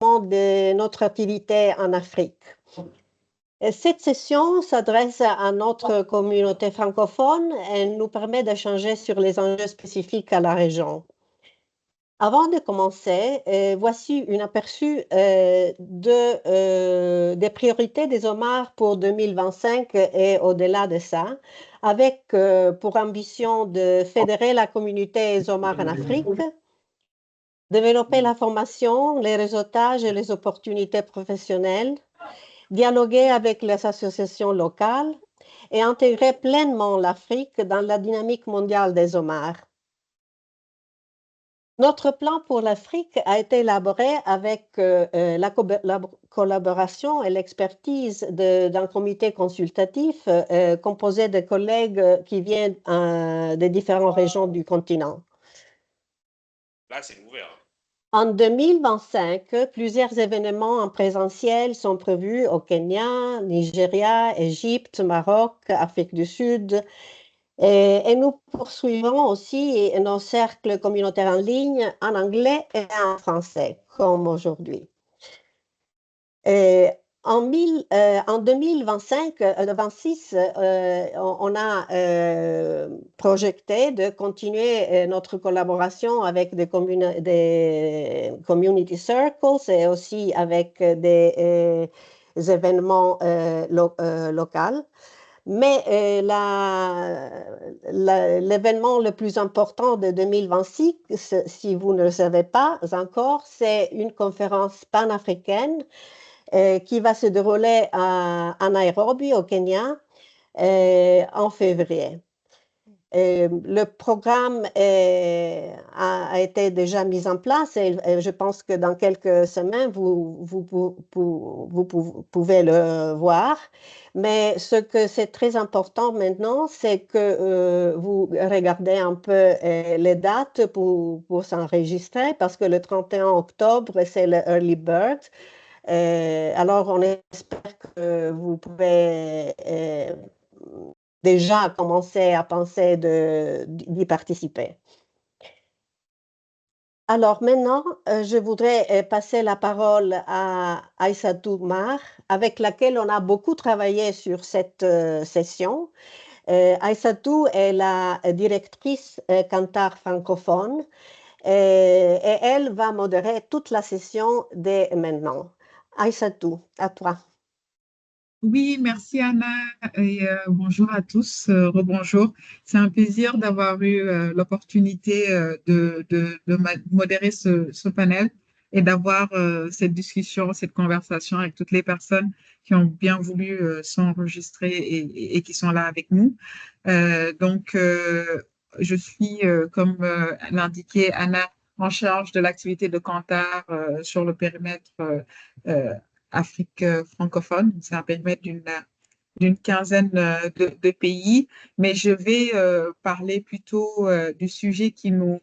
de notre activité en Afrique. Et cette session s'adresse à notre communauté francophone et nous permet d'échanger sur les enjeux spécifiques à la région. Avant de commencer, voici un aperçu des priorités des OMAR pour 2025 et au-delà de ça, avec pour ambition de fédérer la communauté OMAR en Afrique, développer la formation, les réseautages et les opportunités professionnelles, dialoguer avec les associations locales et intégrer pleinement l'Afrique dans la dynamique mondiale des OMAR. Notre plan pour l'Afrique a été élaboré avec la collaboration et l'expertise d'un comité consultatif composé de collègues qui viennent des différentes régions du continent. Là, c'est ouvert. En 2025, plusieurs événements en présentiel sont prévus au Kenya, Nigeria, Égypte, Maroc, Afrique du Sud. Et nous poursuivons aussi nos cercles communautaires en ligne en anglais et en français, comme aujourd'hui. En 2025-26, on a projeté de continuer notre collaboration avec des community circles et aussi avec des événements locaux. Mais l'événement le plus important de 2026, si vous ne le savez pas encore, c'est une conférence panafricaine qui va se dérouler à Nairobi, au Kenya, en février. Le programme a été déjà mis en place et je pense que dans quelques semaines, vous pouvez le voir. Mais ce que c'est très important maintenant, c'est que vous regardez un peu les dates pour s'enregistrer parce que le 31 octobre, c'est le Early Bird. Alors, on espère que vous pouvez déjà commencer à penser d'y participer. Alors maintenant, je voudrais passer la parole à Aïssatou Mar, avec laquelle on a beaucoup travaillé sur cette session. Aïssatou est la directrice Kantar francophone et elle va modérer toute la session dès maintenant. Aïssatou, à toi. Oui, merci Anna et bonjour à tous, rebonjour. C'est un plaisir d'avoir eu l'opportunité de modérer ce panel et d'avoir cette discussion, cette conversation avec toutes les personnes qui ont bien voulu s'enregistrer et qui sont là avec nous. Je suis, comme l'indiquait Anna, en charge de l'activité de Kantar sur le périmètre Afrique francophone. C'est un périmètre d'une quinzaine de pays, mais je vais parler plutôt du sujet qui nous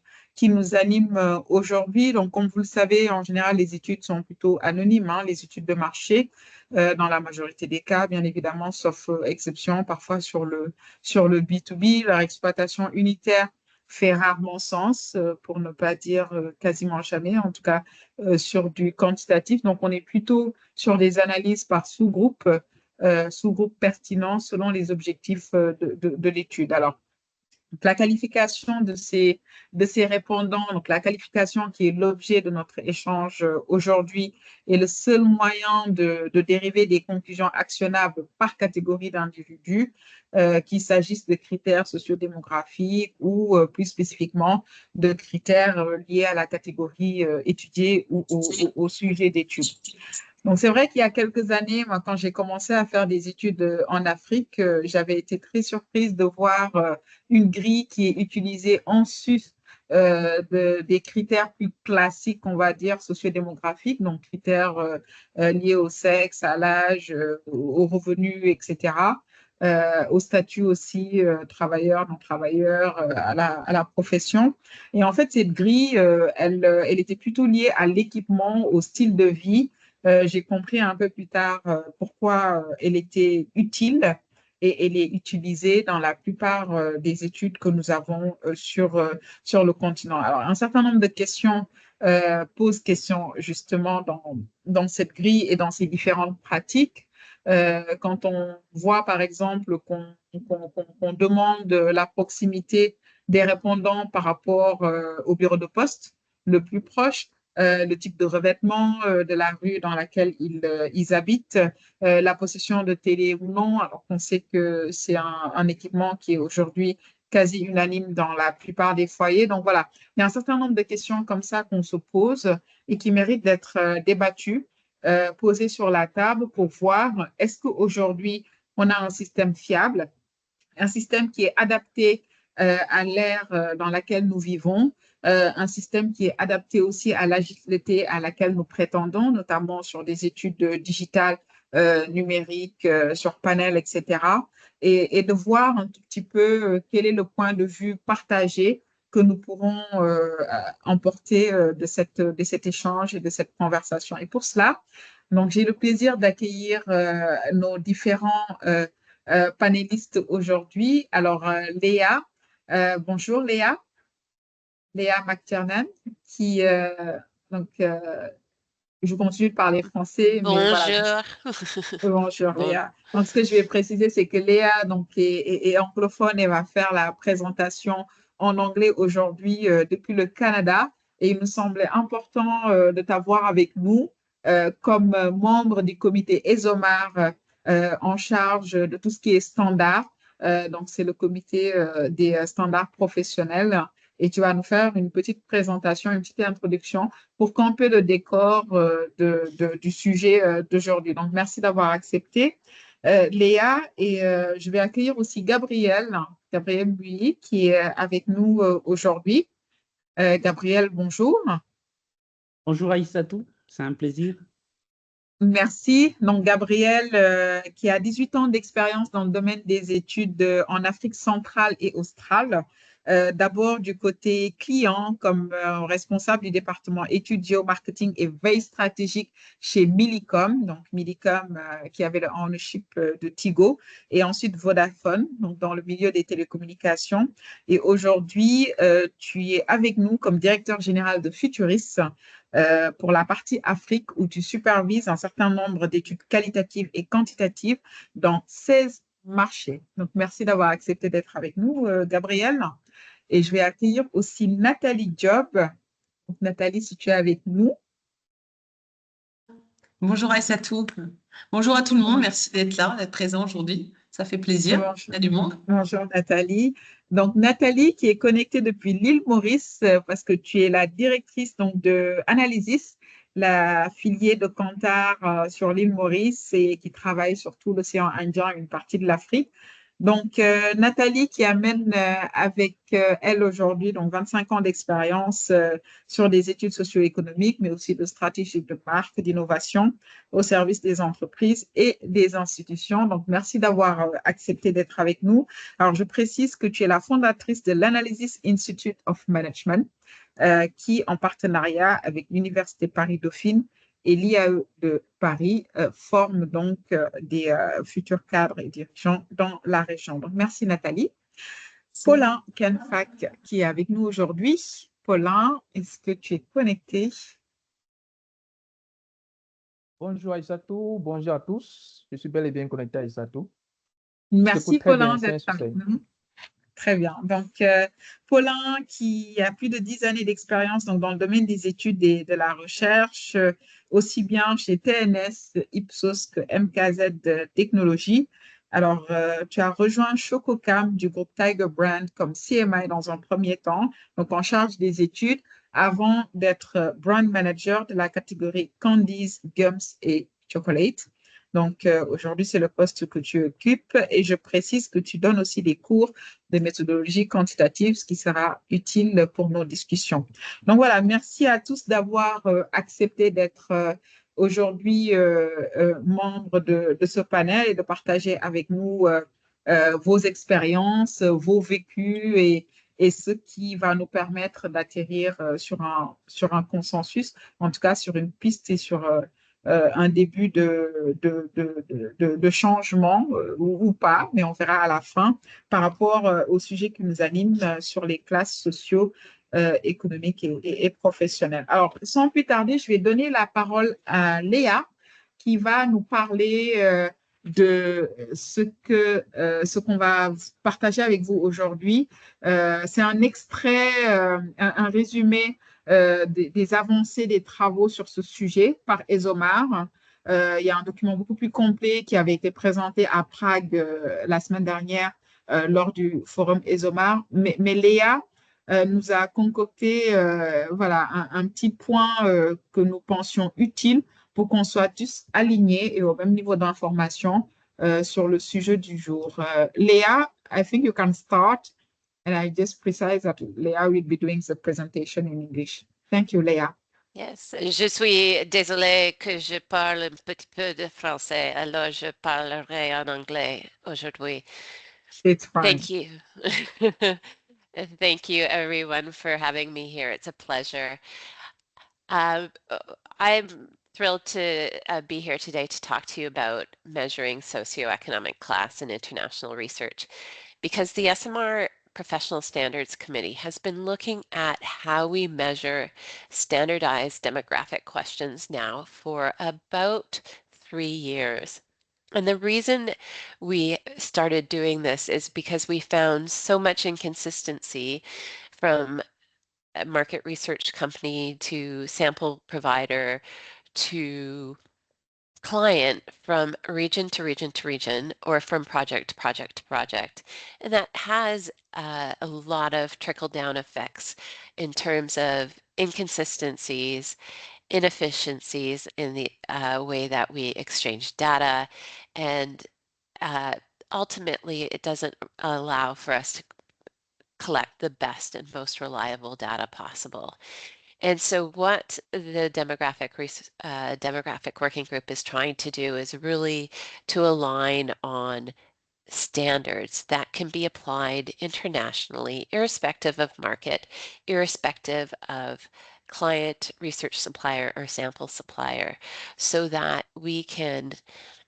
anime aujourd'hui. Donc, comme vous le savez, en général, les études sont plutôt anonymes, hein, les études de marché, dans la majorité des cas, bien évidemment, sauf exception, parfois sur le B2B, leur exploitation unitaire fait rarement sens, pour ne pas dire quasiment jamais, en tout cas sur du quantitatif. Donc, on est plutôt sur des analyses par sous-groupe, sous-groupe pertinents selon les objectifs de l'étude. Alors, la qualification de ces répondants, donc la qualification qui est l'objet de notre échange aujourd'hui, est le seul moyen de dériver des conclusions actionnables par catégorie d'individus, qu'il s'agisse de critères sociodémographiques ou plus spécifiquement de critères liés à la catégorie étudiée ou au sujet d'étude. Donc, c'est vrai qu'il y a quelques années, moi, quand j'ai commencé à faire des études en Afrique, j'avais été très surprise de voir une grille qui est utilisée en sus des critères plus classiques, on va dire, sociodémographiques, donc critères liés au sexe, à l'âge, aux revenus, etc., au statut aussi travailleur, non travailleur, à la profession. Et en fait, cette grille, elle était plutôt liée à l'équipement, au style de vie. J'ai compris un peu plus tard pourquoi elle était utile et elle est utilisée dans la plupart des études que nous avons sur le continent. Alors, un certain nombre de questions pose question justement dans cette grille et dans ces différentes pratiques. Quand on voit par exemple qu'on demande la proximité des répondants par rapport au bureau de poste le plus proche, le type de revêtement de la rue dans laquelle ils habitent, la possession de télé ou non, alors qu'on sait que c'est un équipement qui est aujourd'hui quasi unanime dans la plupart des foyers. Donc voilà, il y a un certain nombre de questions comme ça qu'on se pose et qui méritent d'être débattues, posées sur la table pour voir est-ce qu'aujourd'hui on a un système fiable, un système qui est adapté à l'ère dans laquelle nous vivons, un système qui est adapté aussi à l'agilité à laquelle nous prétendons, notamment sur des études digitales, numériques, sur panel, etc. Et de voir un tout petit peu quel est le point de vue partagé que nous pourrons emporter de cet échange et de cette conversation. Et pour cela, donc, j'ai le plaisir d'accueillir nos différents panélistes aujourd'hui. Alors, Léa, bonjour Léa, Léa McTiernan, qui, donc, je continue de parler français, mais voilà. Bonjour. Bonjour Bon. Léa. Donc, ce que je vais préciser, c'est que Léa donc, est anglophone et va faire la présentation en anglais aujourd'hui depuis le Canada. Et il me semblait important de t'avoir avec nous comme membre du comité ESOMAR en charge de tout ce qui est standard. Donc, c'est le comité des standards professionnels. Et tu vas nous faire une petite présentation, une petite introduction pour camper le décor du sujet d'aujourd'hui. Donc, merci d'avoir accepté, Léa. Et je vais accueillir aussi Gabriel Bouilly, qui est avec nous aujourd'hui. Gabriel, bonjour. Bonjour Aïssatou, c'est un plaisir. Merci. Donc, Gabriel, qui a 18 ans d'expérience dans le domaine des études en Afrique centrale et australe. D'abord du côté client comme responsable du département études géomarketing et veille stratégique chez Millicom, donc Millicom qui avait le ownership de Tigo, et ensuite Vodafone, donc dans le milieu des télécommunications. Et aujourd'hui, tu es avec nous comme directeur général de Futuris pour la partie Afrique où tu supervises un certain nombre d'études qualitatives et quantitatives dans 16 marchés. Donc, merci d'avoir accepté d'être avec nous, Gabriel. Et je vais accueillir aussi Nathalie Job. Donc, Nathalie, si tu es avec nous. Bonjour Aïssatou. Bonjour à tout le monde. Merci d'être là, d'être présent aujourd'hui. Ça fait plaisir. Bonjour. Il y a du monde. Bonjour Nathalie. Donc Nathalie qui est connectée depuis l'île Maurice parce que tu es la directrice donc, de Analysis, la filiale de Kantar sur l'île Maurice et qui travaille sur tout l'océan Indien et une partie de l'Afrique. Donc, Nathalie qui amène avec elle aujourd'hui donc 25 ans d'expérience sur des études socio-économiques, mais aussi de stratégie de marque, d'innovation au service des entreprises et des institutions. Donc, merci d'avoir accepté d'être avec nous. Alors, je précise que tu es la fondatrice de l'Analysis Institute of Management, qui, en partenariat avec l'Université Paris-Dauphine et l'IAE de Paris forment donc des futurs cadres et dirigeants dans la région. Donc, merci Nathalie. Paulin Kenfak qui est avec nous aujourd'hui. Paulin, est-ce que tu es connecté? Bonjour Aïssatou, bonjour à tous. Je suis bel et bien connecté à Aïssatou. Merci Paulin d'être avec nous. Très bien. Donc, Paulin, qui a plus de 10 années d'expérience dans le domaine des études et de la recherche, aussi bien chez TNS, Ipsos que MKZ Technologies. Alors, tu as rejoint Chococam du groupe Tiger Brand comme CMI dans un premier temps, donc en charge des études, avant d'être brand manager de la catégorie Candies, Gums et Chocolate. Donc, aujourd'hui, c'est le poste que tu occupes et je précise que tu donnes aussi des cours de méthodologie quantitative, ce qui sera utile pour nos discussions. Donc, voilà, merci à tous d'avoir accepté d'être aujourd'hui membre de ce panel et de partager avec nous vos expériences, vos vécus et ce qui va nous permettre d'atterrir sur un consensus, en tout cas sur une piste et sur un début de changement ou pas, mais on verra à la fin par rapport au sujet qui nous anime sur les classes sociaux économiques et professionnelles. Alors, sans plus tarder, je vais donner la parole à Léa qui va nous parler de ce qu'on va partager avec vous aujourd'hui. C'est un extrait, un résumé des avancées des travaux sur ce sujet par ESOMAR. Il y a un document beaucoup plus complet qui avait été présenté à Prague la semaine dernière lors du forum ESOMAR. Mais Léa nous a concocté voilà, un petit point que nous pensions utile pour qu'on soit tous alignés et au même niveau d'information sur le sujet du jour. Léa, I think you can start. And I just precise that Léa will be doing the presentation in English. Thank you, Léa. Yes, je suis désolée que je parle un petit peu de français, alors je parlerai en anglais aujourd'hui. It's fine. Thank you. Thank you, everyone, for having me here. It's a pleasure. I'm thrilled to be here today to talk to you about measuring socioeconomic class in international research, because the SMR Professional Standards Committee has been looking at how we measure standardized demographic questions now for about 3 years. And the reason we started doing this is because we found so much inconsistency from a market research company to sample provider to client, from region to region to region, or from project to project to project. And that has a lot of trickle-down effects in terms of inconsistencies, inefficiencies in the way that we exchange data, and ultimately it doesn't allow for us to collect the best and most reliable data possible. And so what the demographic working group is trying to do is really to align on standards that can be applied internationally, irrespective of market, irrespective of client, research supplier, or sample supplier, so that we can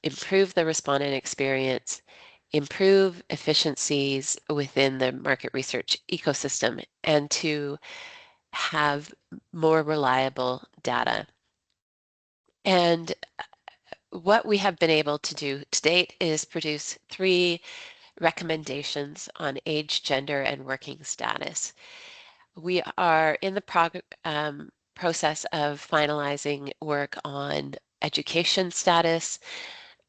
improve the respondent experience, improve efficiencies within the market research ecosystem, and to have more reliable data. And what we have been able to do to date is produce 3 recommendations on age, gender, and working status. We are in the process of finalizing work on education status.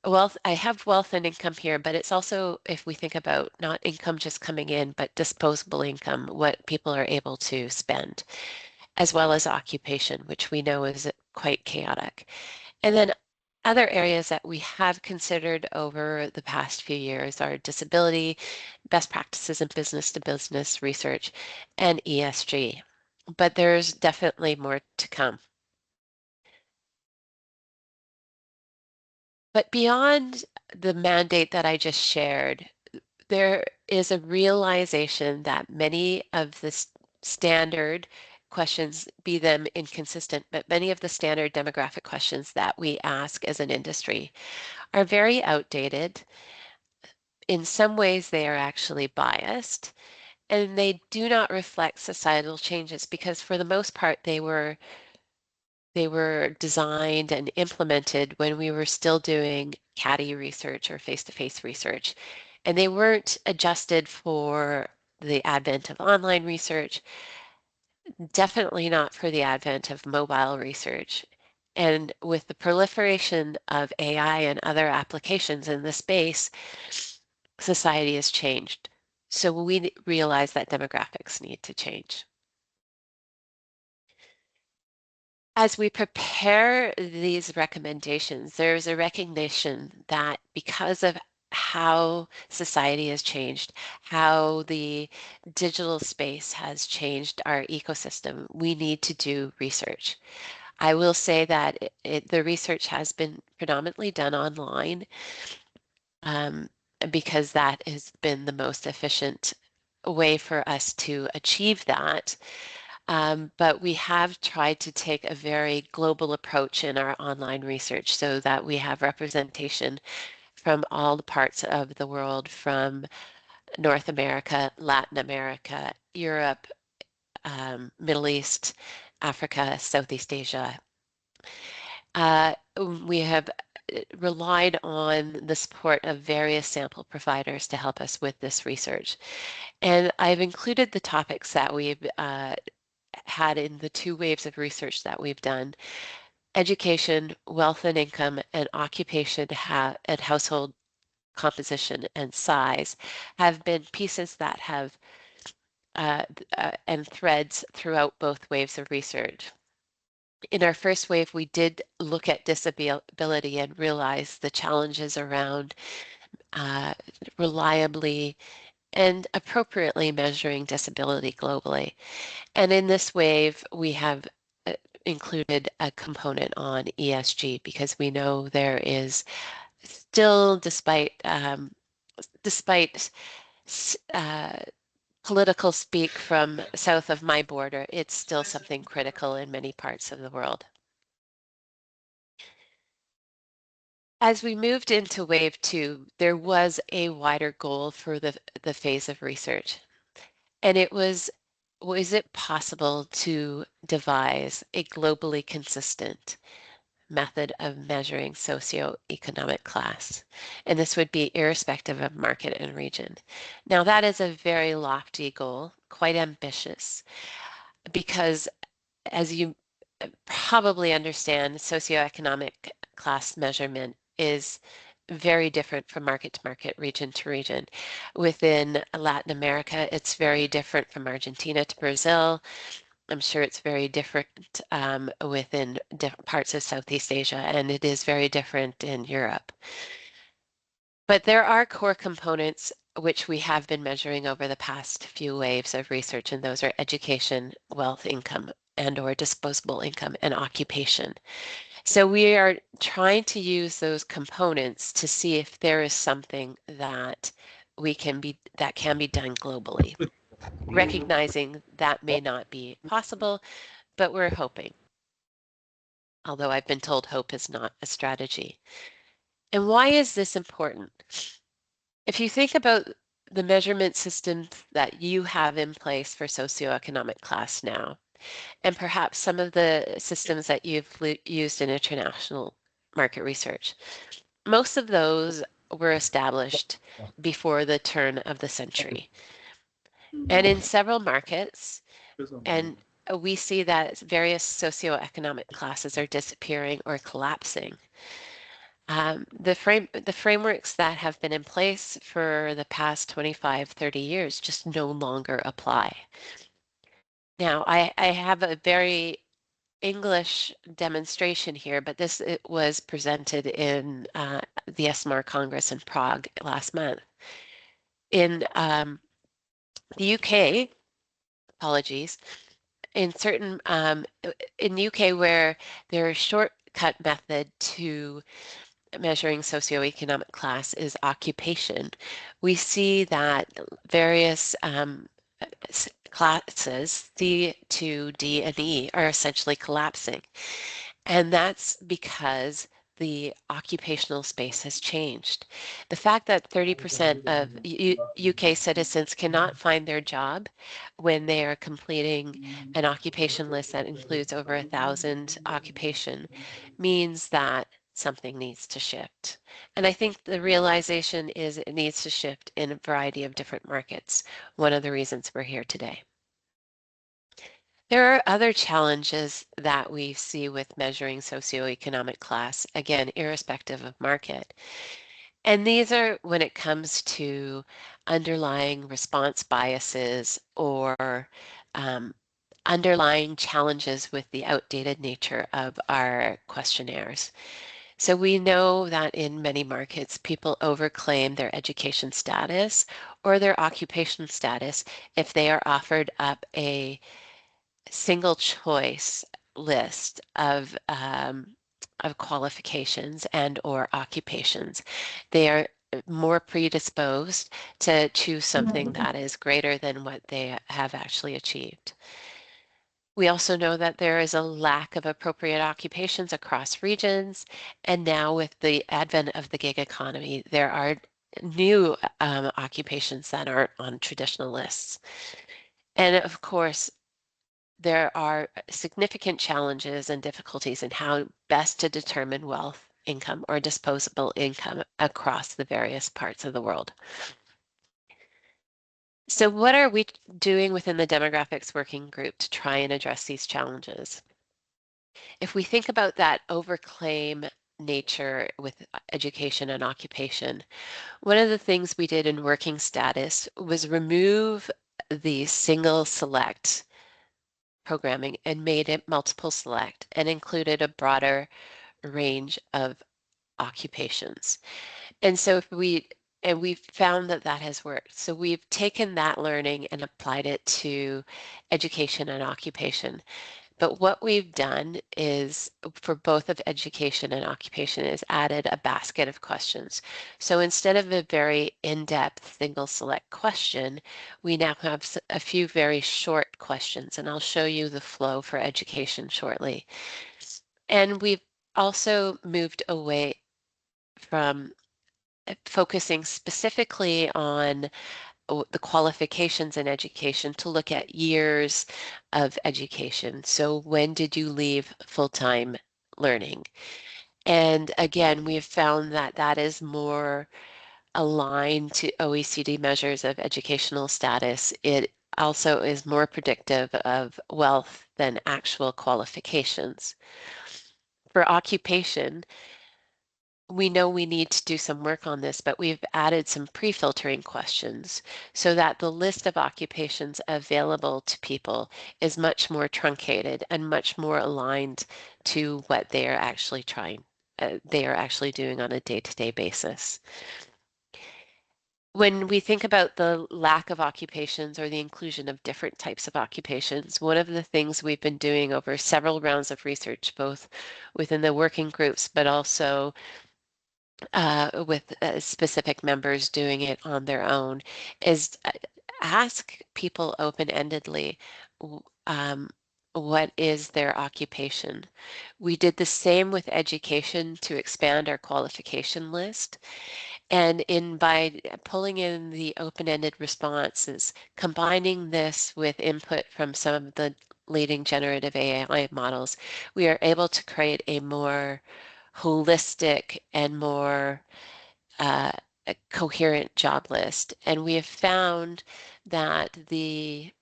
I have wealth and income here, but it's also, if we think about not income just coming in, but disposable income, what people are able to spend, as well as occupation, which we know is quite chaotic. And then other areas that we have considered over the past few years are disability, best practices in business-to-business research, and ESG. But there's definitely more to come. But beyond the mandate that I just shared, there is a realization that many of the standard questions, be them inconsistent, but many of the standard demographic questions that we ask as an industry are very outdated. In some ways, they are actually biased, and they do not reflect societal changes because for the most part, they were designed and implemented when we were still doing CADI research or face-to-face research, and they weren't adjusted for the advent of online research, definitely not for the advent of mobile research. And with the proliferation of AI and other applications in the space, society has changed. So we realize that demographics need to change. As we prepare these recommendations, there's a recognition that because of how society has changed, how the digital space has changed our ecosystem, we need to do research. I will say that the research has been predominantly done online because that has been the most efficient way for us to achieve that. But we have tried to take a very global approach in our online research so that we have representation from all the parts of the world, from North America, Latin America, Europe, Middle East, Africa, Southeast Asia. We have relied on the support of various sample providers to help us with this research. And I've included the topics that we've had in the 2 waves of research that we've done. Education, wealth and income, and occupation and household composition and size have been pieces that have and threads throughout both waves of research. In our first wave, we did look at disability and realize the challenges around reliably and appropriately measuring disability globally. And in this wave, we have included a component on ESG because we know there is still, despite political speak from south of my border, it's still something critical in many parts of the world. As we moved into wave 2, there was a wider goal for the phase of research. And it was it possible to devise a globally consistent method of measuring socioeconomic class? And this would be irrespective of market and region. Now that is a very lofty goal, quite ambitious, because as you probably understand, socioeconomic class measurement is very different from market to market, region to region. Within Latin America, it's very different from Argentina to Brazil. I'm sure it's very different within different parts of Southeast Asia, and it is very different in Europe. But there are core components which we have been measuring over the past few waves of research, and those are education, wealth, income, and/or disposable income and occupation. So we are trying to use those components to see if there is something that can be done globally, recognizing that may not be possible, but we're hoping. Although I've been told hope is not a strategy. And why is this important? If you think about the measurement systems that you have in place for socioeconomic class now, and perhaps some of the systems that you've used in international market research, most of those were established before the turn of the century. And in several markets, and we see that various socioeconomic classes are disappearing or collapsing. The frameworks that have been in place for the past 25, 30 years just no longer apply. Now, I have a very English demonstration here, but this was presented in the ESMAR Congress in Prague last month. In the UK, apologies, in certain, in the UK where their shortcut method to measuring socioeconomic class is occupation, we see that various classes, C, 2, D, and E, are essentially collapsing. And that's because the occupational space has changed. The fact that 30% of UK citizens cannot find their job when they are completing an occupation list that includes over 1,000 occupation means that something needs to shift. And I think the realization is it needs to shift in a variety of different markets. One of the reasons we're here today. There are other challenges that we see with measuring socioeconomic class, again, irrespective of market. And these are when it comes to underlying response biases or underlying challenges with the outdated nature of our questionnaires. So we know that in many markets, people overclaim their education status or their occupation status if they are offered up a single choice list of qualifications and or occupations. They are more predisposed to choose something that is greater than what they have actually achieved. We also know that there is a lack of appropriate occupations across regions, and now with the advent of the gig economy, there are new occupations that aren't on traditional lists. And of course, there are significant challenges and difficulties in how best to determine wealth, income, or disposable income across the various parts of the world. So what are we doing within the demographics working group to try and address these challenges? If we think about that overclaim nature with education and occupation, one of the things we did in working status was remove the single select programming and made it multiple select and included a broader range of occupations. And so we've found that that has worked. So we've taken that learning and applied it to education and occupation. But what we've done is, for both of education and occupation, is added a basket of questions. So instead of a very in-depth single select question, we now have a few very short questions, and I'll show you the flow for education shortly. And we've also moved away from focusing specifically on the qualifications in education to look at years of education. So when did you leave full-time learning? And again, we have found that that is more aligned to OECD measures of educational status. It also is more predictive of wealth than actual qualifications. For occupation, we know we need to do some work on this, but we've added some pre-filtering questions so that the list of occupations available to people is much more truncated and much more aligned to what they are actually doing on a day-to-day basis. When we think about the lack of occupations or the inclusion of different types of occupations, one of the things we've been doing over several rounds of research, both within the working groups, but also with specific members doing it on their own, is ask people open-endedly what is their occupation. We did the same with education to expand our qualification list. And by pulling in the open-ended responses, combining this with input from some of the leading generative AI models, we are able to create a more holistic and more a coherent job list. And we have found that the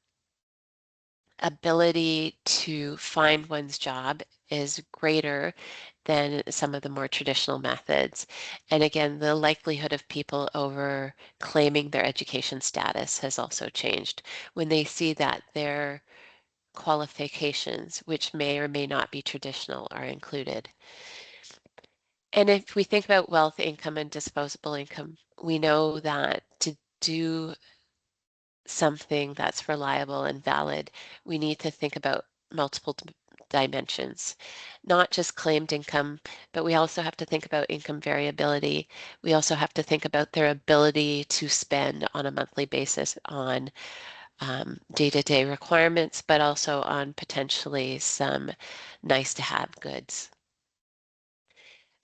ability to find one's job is greater than some of the more traditional methods. And again, the likelihood of people over claiming their education status has also changed when they see that their qualifications, which may or may not be traditional, are included. And if we think about wealth, income, and disposable income, we know that to do something that's reliable and valid, we need to think about multiple dimensions, not just claimed income, but we also have to think about income variability. We also have to think about their ability to spend on a monthly basis on day-to-day requirements, but also on potentially some nice to have goods.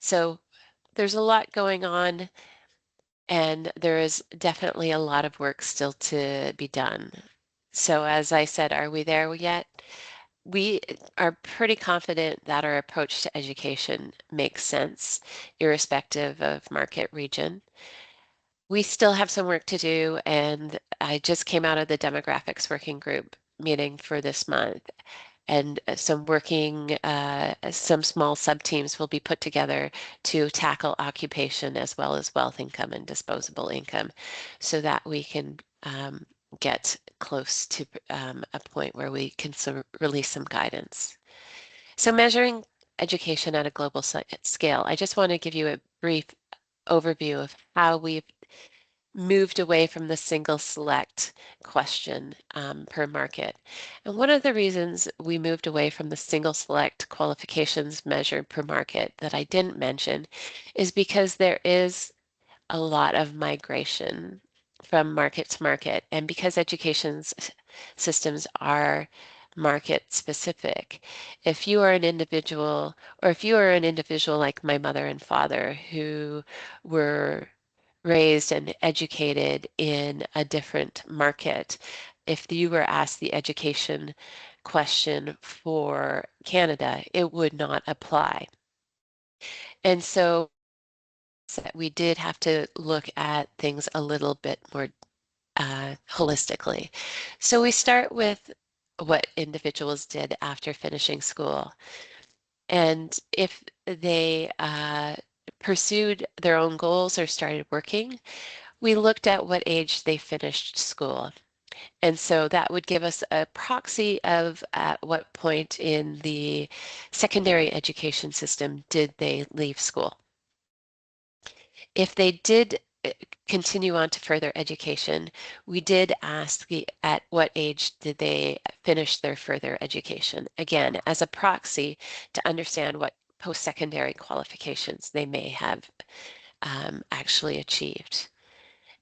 So there's a lot going on, and there is definitely a lot of work still to be done. So as I said, are we there yet? We are pretty confident that our approach to education makes sense, irrespective of market region. We still have some work to do, and I just came out of the demographics working group meeting for this month. And some small sub-teams will be put together to tackle occupation as well as wealth, income, and disposable income so that we can get close to a point where we can release some guidance. So measuring education at a global scale, I just want to give you a brief overview of how we've moved away from the single select question per market. And one of the reasons we moved away from the single select qualifications measured per market that I didn't mention is because there is a lot of migration from market to market. And because education systems are market specific, if you are an individual, or if you are an individual like my mother and father who were raised and educated in a different market, if you were asked the education question for Canada, it would not apply. And so we did have to look at things a little bit more holistically. So we start with what individuals did after finishing school. And if they pursued their own goals or started working, we looked at what age they finished school. And so that would give us a proxy of at what point in the secondary education system did they leave school. If they did continue on to further education, we did ask at what age did they finish their further education, again, as a proxy to understand what post-secondary qualifications they may have actually achieved.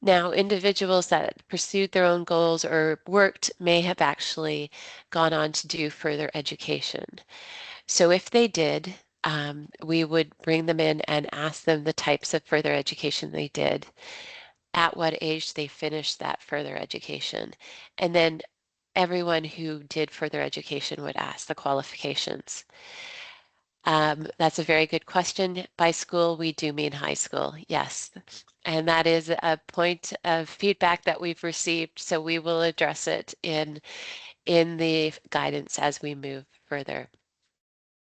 Now, individuals that pursued their own goals or worked may have actually gone on to do further education. So if they did, we would bring them in and ask them the types of further education they did, at what age they finished that further education. And then everyone who did further education would ask the qualifications. That's a very good question. By school, we do mean high school, yes. And that is a point of feedback that we've received, so we will address it in the guidance as we move further.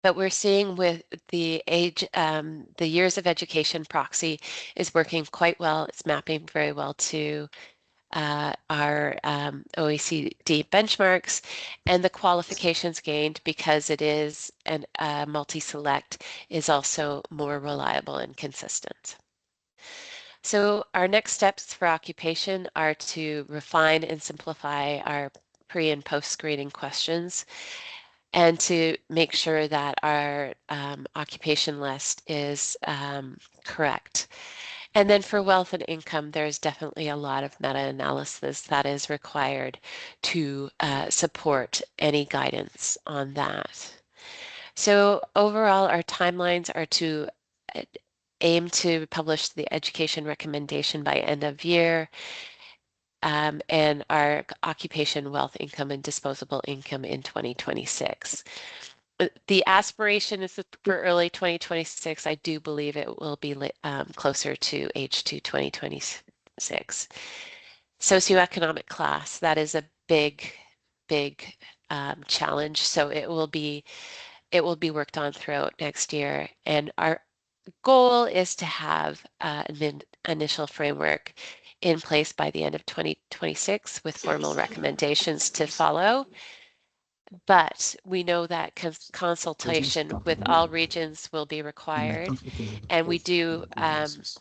But we're seeing with the age, the years of education proxy is working quite well. It's mapping very well to our OECD benchmarks, and the qualifications gained, because it is an multi-select, is also more reliable and consistent. So our next steps for occupation are to refine and simplify our pre and post screening questions, and to make sure that our occupation list is correct. And then for wealth and income, there's definitely a lot of meta-analysis that is required to support any guidance on that. So overall, our timelines are to aim to publish the education recommendation by end of year, and our occupation, wealth, income, and disposable income in 2026. The aspiration is for early 2026. I do believe it will be closer to H2 2026. Socioeconomic class, that is a big challenge. So it will be worked on throughout next year. And our goal is to have an initial framework in place by the end of 2026 with formal recommendations to follow. But we know that consultation with all regions will be required. And we do,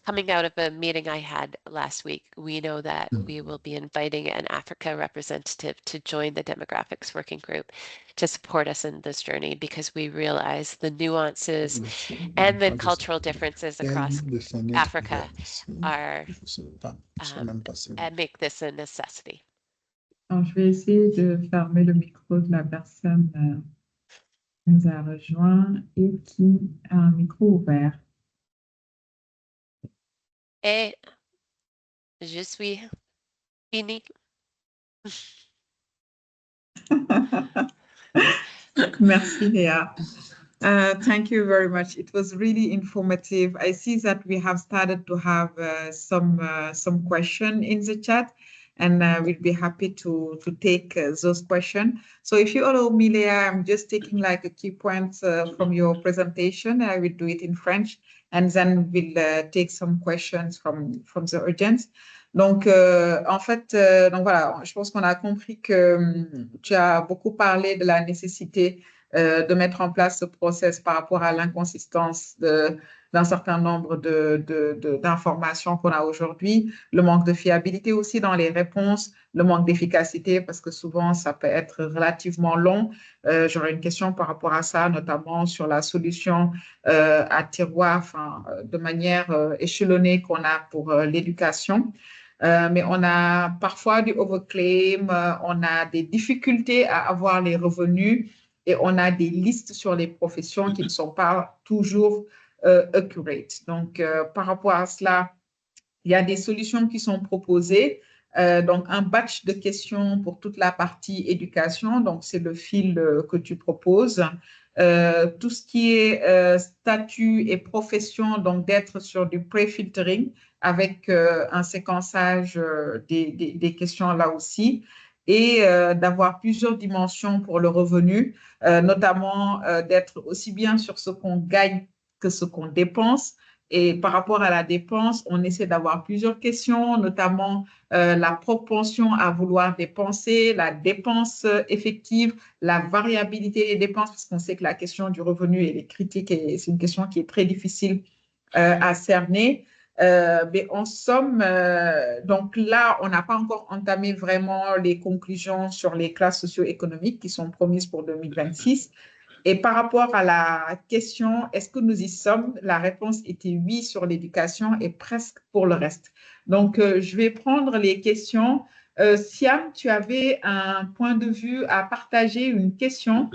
coming out of a meeting I had last week, we know that we will be inviting an Africa representative to join the demographics working group to support us in this journey, because we realize the nuances and the cultural differences across Africa are, and make this a necessity. Alors, je vais essayer de fermer le micro de la personne qui nous a rejoint et qui a un micro ouvert. Et je suis finie. Merci, Léa. Thank you very much. It was really informative. I see that we have started to have some question in the chat, and we'll be happy to take those questions. So if you allow me, Léa, I'm just taking like a key points from your presentation. I will do it in French, and then we'll take some questions from the audience. Donc, en fait, donc voilà, je pense qu'on a compris que tu as beaucoup parlé de la nécessité de mettre en place ce process par rapport à l'inconsistance d'un certain nombre d'informations qu'on a aujourd'hui, le manque de fiabilité aussi dans les réponses, le manque d'efficacité, parce que souvent, ça peut être relativement long. J'aurais une question par rapport à ça, notamment sur la solution à tiroir, enfin, de manière échelonnée qu'on a pour l'éducation. Mais on a parfois du overclaim, on a des difficultés à avoir les revenus et on a des listes sur les professions qui ne sont pas toujours accurate. Donc, par rapport à cela, il y a des solutions qui sont proposées Donc, un batch de questions pour toute la partie éducation. Donc, c'est le fil que tu proposes. Tout ce qui est statut et profession, donc d'être sur du pré-filtering avec un séquençage des questions là aussi et d'avoir plusieurs dimensions pour le revenu, notamment d'être aussi bien sur ce qu'on gagne que ce qu'on dépense. Et par rapport à la dépense, on essaie d'avoir plusieurs questions, notamment la propension à vouloir dépenser, la dépense effective, la variabilité des dépenses, parce qu'on sait que la question du revenu, elle est critique et c'est une question qui est très difficile à cerner. Mais en somme, donc là, on n'a pas encore entamé vraiment les conclusions sur les classes socio-économiques qui sont promises pour 2026. Et par rapport à la question, est-ce que nous y sommes? La réponse était oui sur l'éducation et presque pour le reste. Donc, je vais prendre les questions. Siam, tu avais un point de vue à partager, une question.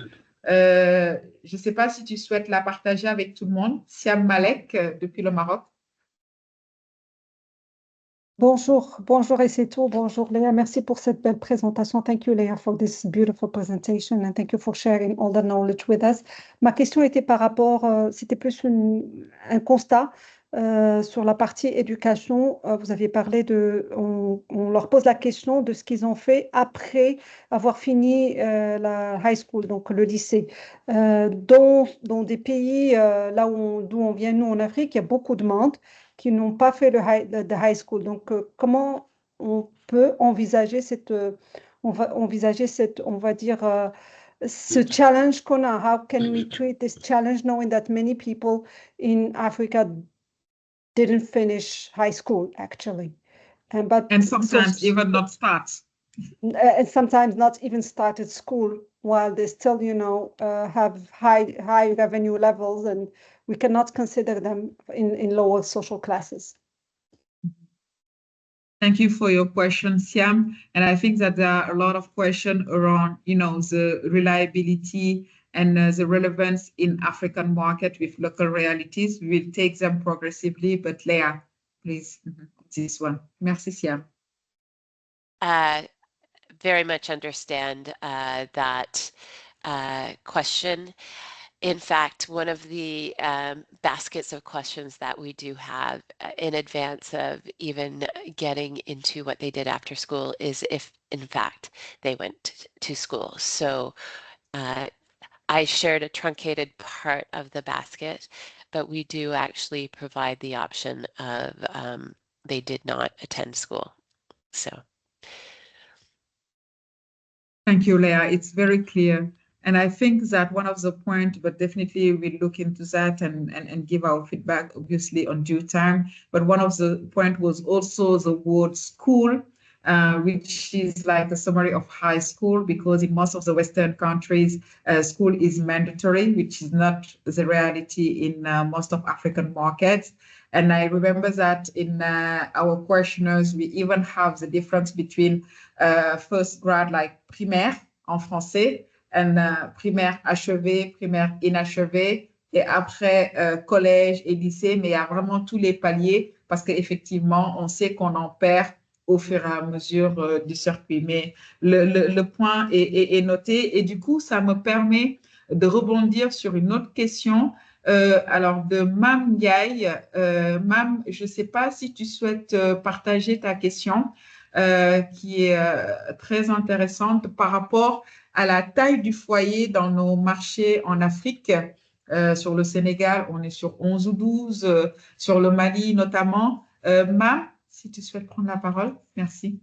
Je ne sais pas si tu souhaites la partager avec tout le monde. Siam Malek, depuis le Maroc. Bonjour, bonjour Essatou, bonjour Léa. Merci pour cette belle présentation. Thank you Léa for this beautiful presentation and thank you for sharing all the knowledge with us. Ma question était par rapport, c'était plus un constat sur la partie éducation. Vous aviez parlé on leur pose la question de ce qu'ils ont fait après avoir fini la high school, donc le lycée. Dans des pays d'où on vient, nous en Afrique, il y a beaucoup de monde qui n'ont pas fait le high school. Donc, comment on peut envisager on va dire, ce challenge qu'on a? How can we treat this challenge knowing that many people in Africa didn't finish high school, actually? And sometimes even not start. And sometimes not even started school while they still, have high revenue levels, and we cannot consider them in lower social classes. Thank you for your question, Siam. And I think that there are a lot of questions around, the reliability and the relevance in African market with local realities. We will take them progressively, but Leah, please, this one. Merci, Siam. Very much understand that question. In fact, one of the baskets of questions that we do have in advance of even getting into what they did after school is if, in fact, they went to school. So I shared a truncated part of the basket, but we do actually provide the option of they did not attend school. So. Thank you, Leah. It's very clear. And I think that one of the points, but definitely we'll look into that and give our feedback, obviously, on due time. But one of the points was also the word school, which is like a summary of high school, because in most of the Western countries, school is mandatory, which is not the reality in most of African markets. And I remember that in our questionnaires, we even have the difference between first grade, like primaire en français, and primaire achevé, primaire inachevé, et après collège et lycée, mais il y a vraiment tous les paliers parce qu'effectivement, on sait qu'on en perd au fur et à mesure du circuit. Mais le point est noté et du coup, ça me permet de rebondir sur une autre question. Alors, de Mam Yaye. Mam, je ne sais pas si tu souhaites partager ta question qui est très intéressante par rapport à la taille du foyer dans nos marchés en Afrique. Sur le Sénégal, on est sur 11 ou 12, sur le Mali notamment. Mam, si tu souhaites prendre la parole, merci.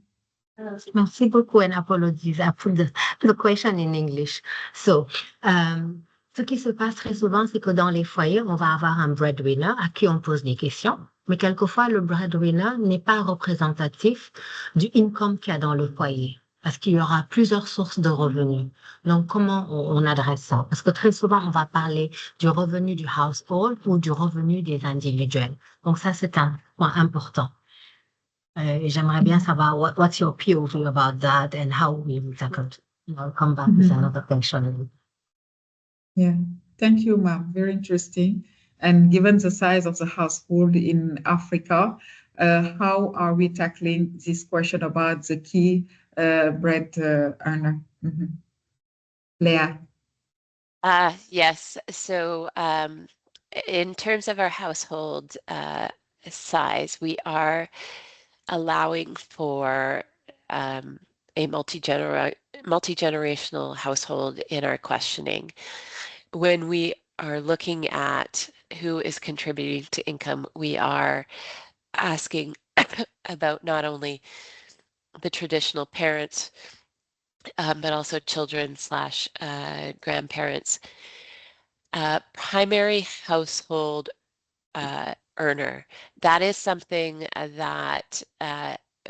Merci beaucoup and apologies. I put the question in English. So, ce qui se passe très souvent, c'est que dans les foyers, on va avoir un breadwinner à qui on pose des questions, mais quelquefois, le breadwinner n'est pas représentatif du income qu'il y a dans le foyer, parce qu'il y aura plusieurs sources de revenus. Donc, comment on adresse ça? Parce que très souvent, on va parler du revenu du household ou du revenu des individuels. Donc, ça, c'est un point important. J'aimerais bien savoir what's your POV about that and how we will tackle it. I'll come back with another question. Yeah, thank you, ma'am. Very interesting. And given the size of the household in Africa, how are we tackling this question about the key bread earner? Leah. Yes. So in terms of our household size, we are allowing for a multi-generational household in our questioning. When we are looking at who is contributing to income, we are asking about not only the traditional parents, but also children / grandparents. Primary household earner. That is something that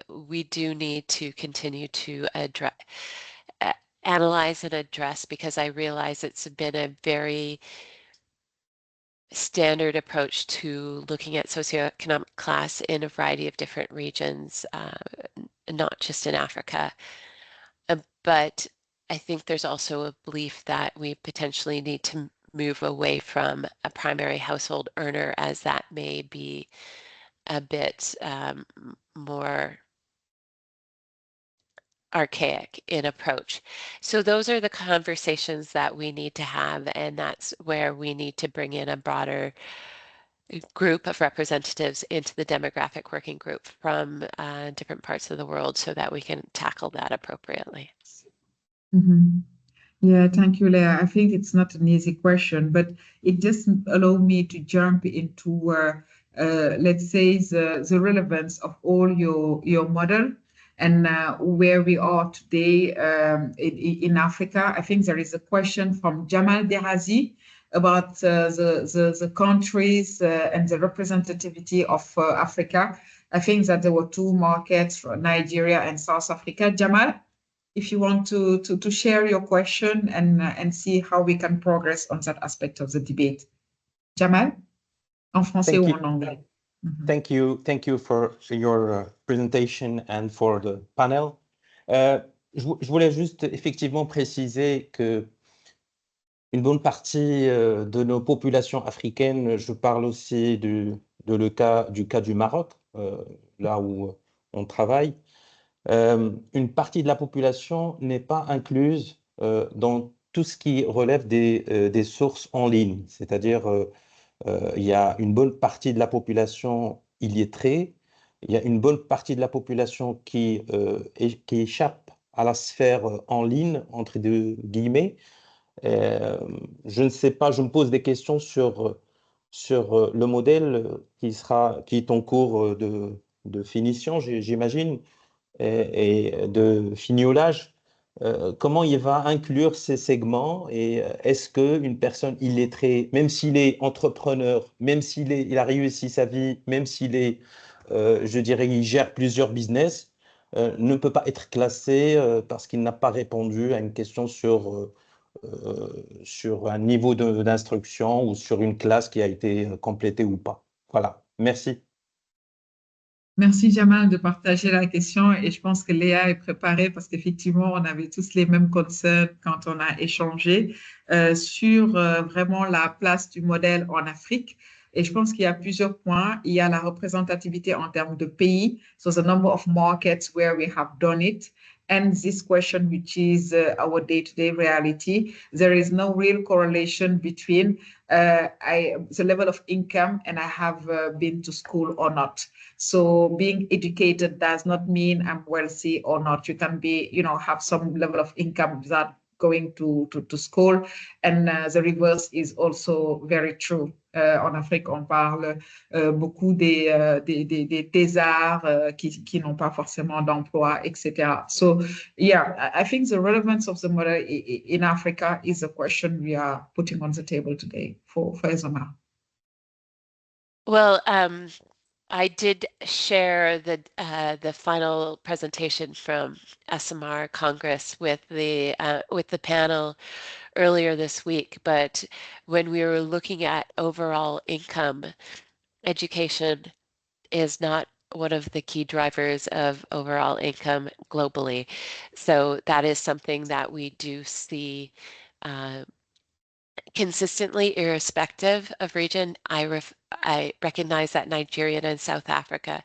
we do need to continue to analyze and address, because I realize it's been a very standard approach to looking at socioeconomic class in a variety of different regions, not just in Africa. But I think there's also a belief that we potentially need to move away from a primary household earner, as that may be a bit more archaic in approach. So those are the conversations that we need to have, and that's where we need to bring in a broader group of representatives into the demographic working group from different parts of the world, so that we can tackle that appropriately. Yeah, thank you, Leah. I think it's not an easy question, but it just allowed me to jump into, let's say, the relevance of all your model and where we are today in Africa. I think there is a question from Jamal Derazi about the countries and the representativity of Africa. I think that there were two markets, Nigeria and South Africa. Jamal, if you want to share your question and see how we can progress on that aspect of the debate. Jamal, en français ou en anglais? Thank you for your presentation and for the panel. Je voulais juste effectivement préciser que une bonne partie de nos populations africaines, je parle aussi du cas du Maroc, là où on travaille, une partie de la population n'est pas incluse dans tout ce qui relève des sources en ligne. C'est-à-dire, il y a une bonne partie de la population illettrée, il y a une bonne partie de la population qui échappe à la sphère en ligne, entre deux guillemets. Je ne sais pas, je me pose des questions sur le modèle qui est en cours de finition, j'imagine, et de fignolage. Comment il va inclure ces segments, et est-ce qu'une personne illettrée, même s'il est entrepreneur, même il a réussi sa vie, même s'il est, je dirais, il gère plusieurs business, ne peut pas être classé parce qu'il n'a pas répondu à une question sur un niveau d'instruction ou sur une classe qui a été complétée ou pas. Voilà, merci. Merci Jamal de partager la question, et je pense que Léa est préparée parce qu'effectivement, on avait tous les mêmes concerns quand on a échangé sur vraiment la place du modèle en Afrique. Et je pense qu'il y a plusieurs points. Il y a la représentativité en termes de pays, so the number of markets where we have done it. And this question, which is our day-to-day reality, there is no real correlation between the level of income and I have been to school or not. So being educated does not mean I'm wealthy or not. You can be, have some level of income without going to school. And the reverse is also very true. En Afrique, on parle beaucoup des thésards qui n'ont pas forcément d'emploi, etc. So, yeah, I think the relevance of the model in Africa is a question we are putting on the table today for Ezoma. Well, I did share the final presentation from SMR Congress with the panel earlier this week, but when we were looking at overall income, education is not one of the key drivers of overall income globally. So that is something that we do see consistently, irrespective of region, I recognize that Nigeria and South Africa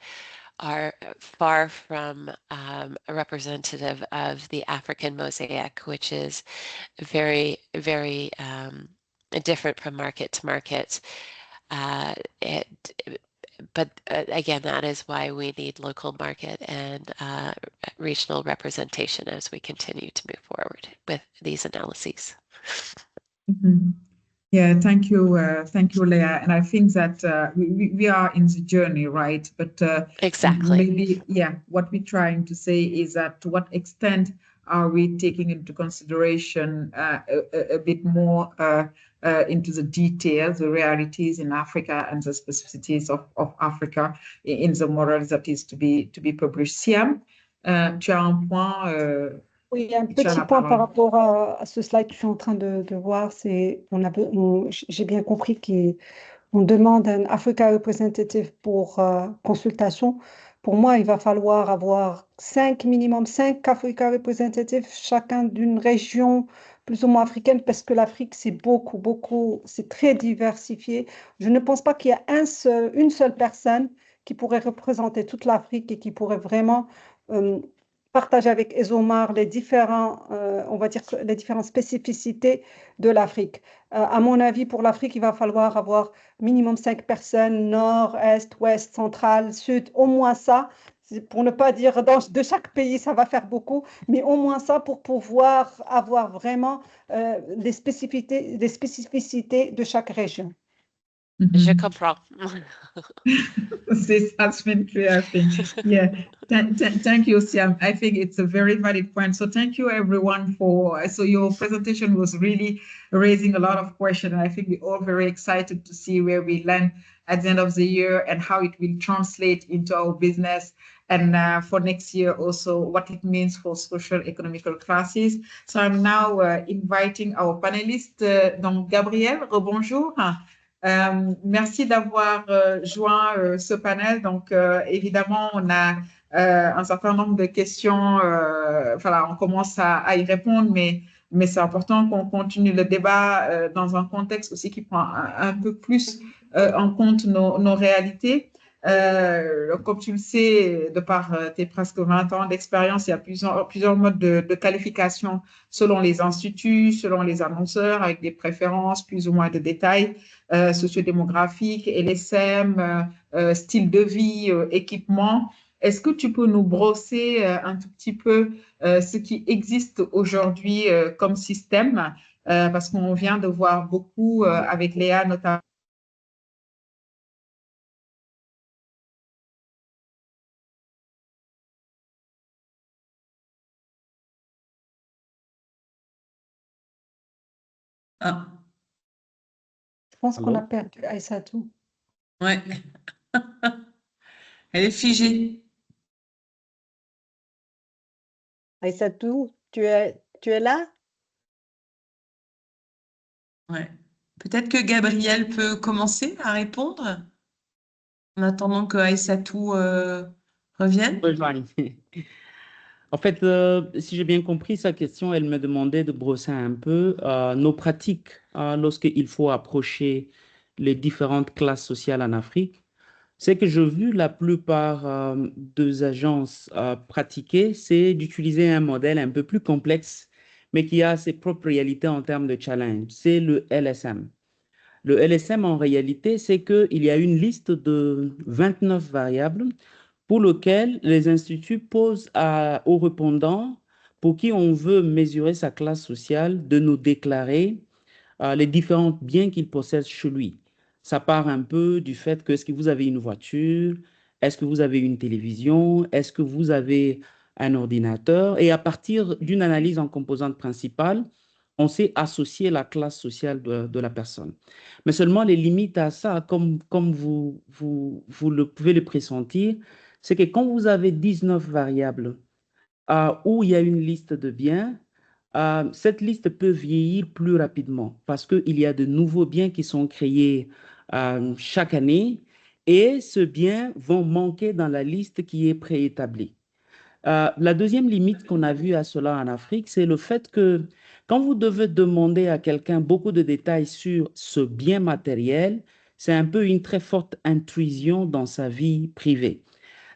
are far from a representative of the African mosaic, which is very, very different from market to market. But again, that is why we need local market and regional representation as we continue to move forward with these analyses. Mhm. Yeah, thank you, Leah. And I think that we are in the journey, right? But Exactly. maybe, yeah, what we're trying to say is that to what extent are we taking into consideration a bit more into the details, the realities in Africa and the specificities of Africa in the model that is to be published. Siam, tu as un point. Oui, un tu as petit la point par parole. rapport à ce slide que je suis en train de voir, c'est j'ai bien compris qu'on demande un Africa Representative pour consultation. Pour moi, il va falloir avoir minimum 5 Africa Representatives, chacun d'une région plus ou moins africaine, parce que l'Afrique, c'est beaucoup, c'est très diversifié. Je ne pense pas qu'il y a une seule personne qui pourrait représenter toute l'Afrique et qui pourrait vraiment partager avec Esomar les on va dire, les différentes spécificités de l'Afrique. À mon avis, pour l'Afrique, il va falloir avoir minimum 5 personnes, nord, est, ouest, central, sud, au moins ça, pour ne pas dire de chaque pays, ça va faire beaucoup, mais au moins ça pour pouvoir avoir vraiment les spécificités de chaque région. Je comprends. That's been clear, I think. Yeah, thank you, Siam. I think it's a very valid point. So thank you, everyone, so your presentation was really raising a lot of questions. And I think we're all very excited to see where we land at the end of the year and how it will translate into our business. And for next year also, what it means for social economical classes. So I'm now inviting our panelists. Donc, Gabriel, rebonjour. Merci d'avoir joint ce panel. Donc, évidemment, on a un certain nombre de questions. Voilà, on commence à y répondre, mais c'est important qu'on continue le débat dans un contexte aussi qui prend un peu plus en compte nos réalités. Comme tu le sais, de par tes presque 20 ans d'expérience, il y a plusieurs modes de qualification selon les instituts, selon les annonceurs, avec des préférences plus ou moins de détails sociodémographiques, LSM, style de vie, équipement. Est-ce que tu peux nous brosser un tout petit peu ce qui existe aujourd'hui comme système, parce qu'on vient de voir beaucoup avec Léa notamment. Ah, Je pense qu'on a Allô? perdu Aïssatou. ouais. Elle est figée. Aïssatou, tu es là? Ouais. Peut-être que Gabriel peut commencer à répondre en attendant que Aïssatou revienne. Rejoigne. En fait, si j'ai bien compris sa question, elle me demandait de brosser un peu nos pratiques lorsqu'il faut approcher les différentes classes sociales en Afrique. Ce que j'ai vu la plupart des agences pratiquer, c'est d'utiliser un modèle un peu plus complexe, mais qui a ses propres réalités en termes de challenge. C'est le LSM. Le LSM, en réalité, c'est qu'il y a une liste de 29 variables pour lesquelles les instituts posent aux répondants pour qui on veut mesurer sa classe sociale de nous déclarer les différents biens qu'il possède chez lui. Ça part un peu du fait que est-ce que vous avez une voiture, est-ce que vous avez une télévision, est-ce que vous avez un ordinateur, et à partir d'une analyse en composantes principales, on sait associer la classe sociale de la personne. Mais seulement les limites à ça, comme vous pouvez le pressentir, c'est que quand vous avez 19 variables où il y a une liste de biens, cette liste peut vieillir plus rapidement parce qu'il y a de nouveaux biens qui sont créés chaque année et ces biens vont manquer dans la liste qui est préétablie. La deuxième limite qu'on a vue à cela en Afrique, c'est le fait que quand vous devez demander à quelqu'un beaucoup de détails sur ce bien matériel, c'est un peu une très forte intrusion dans sa vie privée.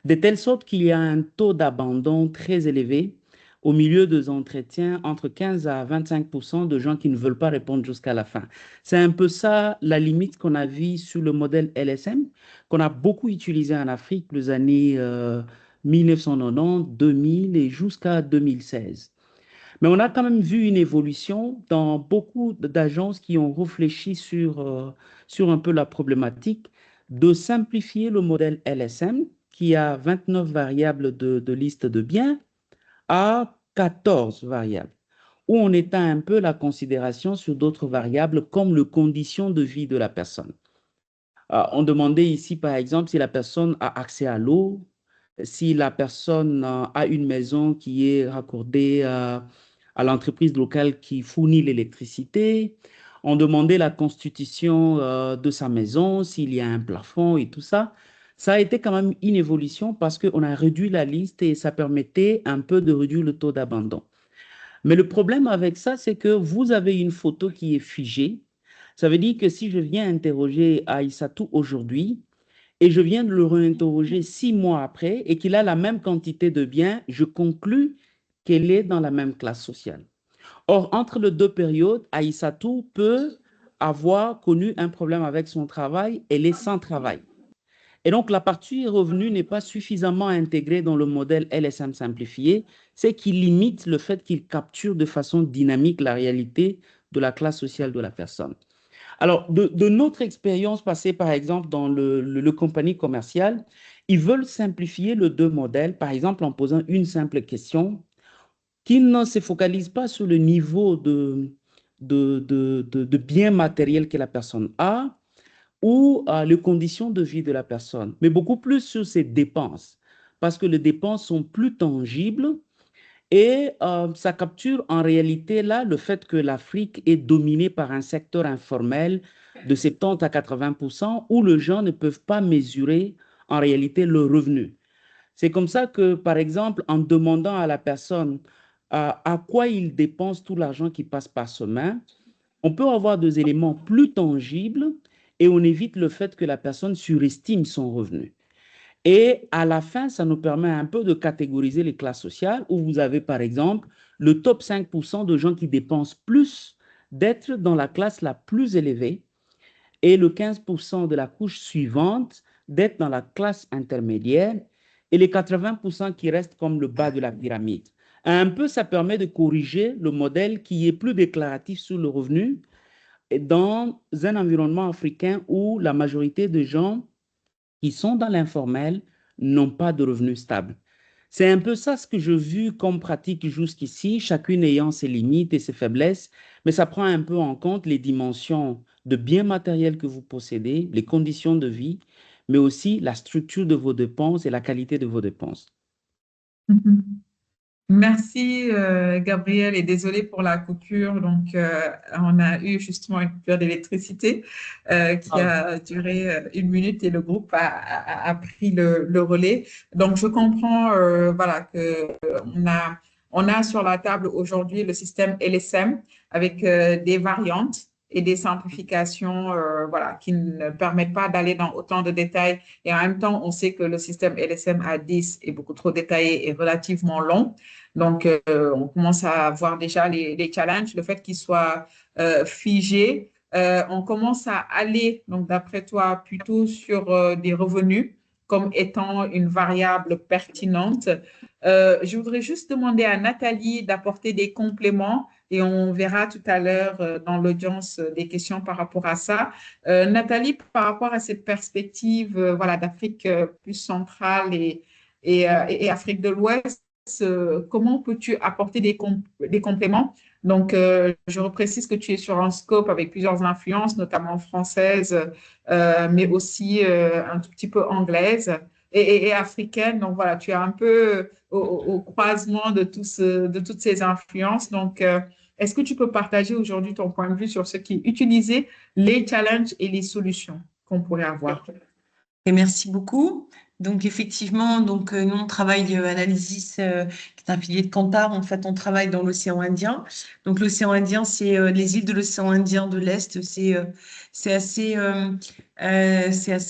De telle sorte qu'il y a un taux d'abandon très élevé au milieu des entretiens, entre 15 à 25% de gens qui ne veulent pas répondre jusqu'à la fin. C'est un peu ça la limite qu'on a vue sur le modèle LSM, qu'on a beaucoup utilisé en Afrique les années 1990, 2000 et jusqu'à 2016. Mais on a quand même vu une évolution dans beaucoup d'agences qui ont réfléchi sur un peu la problématique de simplifier le modèle LSM, qui a 29 variables de liste de biens, à 14 variables, où on étend un peu la considération sur d'autres variables comme les conditions de vie de la personne. On demandait ici, par exemple, si la personne a accès à l'eau, si la personne a une maison qui est raccordée à l'entreprise locale qui fournit l'électricité. On demandait la constitution de sa maison, s'il y a un plafond et tout ça. Ça a été quand même une évolution parce qu'on a réduit la liste et ça permettait un peu de réduire le taux d'abandon. Mais le problème avec ça, c'est que vous avez une photo qui est figée. Ça veut dire que si je viens interroger Aïssatou aujourd'hui et je viens de le réinterroger 6 mois après et qu'il a la même quantité de biens, je conclus qu'elle est dans la même classe sociale. Or, entre les deux périodes, Aïssatou peut avoir connu un problème avec son travail, elle est sans travail. Et donc, la partie revenu n'est pas suffisamment intégrée dans le modèle LSM simplifié, c'est qu'il limite le fait qu'il capture de façon dynamique la réalité de la classe sociale de la personne. Alors, de notre expérience passée, par exemple, dans le compagnie commerciale, ils veulent simplifier les deux modèles, par exemple, en posant une simple question qui ne se focalise pas sur le niveau de bien matériel que la personne a ou les conditions de vie de la personne, mais beaucoup plus sur ses dépenses, parce que les dépenses sont plus tangibles et ça capture en réalité là le fait que l'Afrique est dominée par un secteur informel de 70 à 80% où les gens ne peuvent pas mesurer en réalité le revenu. C'est comme ça que, par exemple, en demandant à la personne à quoi il dépense tout l'argent qui passe par ses mains, on peut avoir des éléments plus tangibles et on évite le fait que la personne surestime son revenu. Et à la fin, ça nous permet un peu de catégoriser les classes sociales où vous avez, par exemple, le top 5% de gens qui dépensent plus d'être dans la classe la plus élevée et le 15% de la couche suivante d'être dans la classe intermédiaire et les 80% qui restent comme le bas de la pyramide. Un peu, ça permet de corriger le modèle qui est plus déclaratif sur le revenu dans un environnement africain où la majorité des gens qui sont dans l'informel n'ont pas de revenus stables. C'est un peu ça ce que j'ai vu comme pratique jusqu'ici, chacune ayant ses limites et ses faiblesses, mais ça prend un peu en compte les dimensions de biens matériels que vous possédez, les conditions de vie, mais aussi la structure de vos dépenses et la qualité de vos dépenses. Mhm. Merci, Gabriel, et désolé pour la coupure. Donc, on a eu justement une coupure d'électricité qui a duré 1 minute et le groupe a pris le relais. Donc, je comprends voilà, on a sur la table aujourd'hui le système LSM avec des variantes et des simplifications voilà, qui ne permettent pas d'aller dans autant de détails. Et en même temps, on sait que le système LSM A10 est beaucoup trop détaillé et relativement long. Donc, on commence à voir déjà les challenges, le fait qu'ils soient figés. On commence à aller, donc d'après toi, plutôt sur des revenus comme étant une variable pertinente. Je voudrais juste demander à Nathalie d'apporter des compléments et on verra tout à l'heure dans l'audience des questions par rapport à ça. Nathalie, par rapport à cette perspective voilà, d'Afrique plus centrale et Afrique de l'Ouest, comment peux-tu apporter des compléments? Donc, je reprécise que tu es sur un scope avec plusieurs influences, notamment françaises, mais aussi un tout petit peu anglaises et africaines. Donc, voilà, tu es un peu au croisement de toutes ces influences. Donc, est-ce que tu peux partager aujourd'hui ton point de vue sur ce qui est utilisé, les challenges et les solutions qu'on pourrait avoir? Et merci beaucoup. Donc effectivement, donc nous on travaille Analysis, qui est un pilier de Kantar. En fait, on travaille dans l'océan Indien. Donc l'océan Indien, c'est les îles de l'océan Indien de l'Est. C'est assez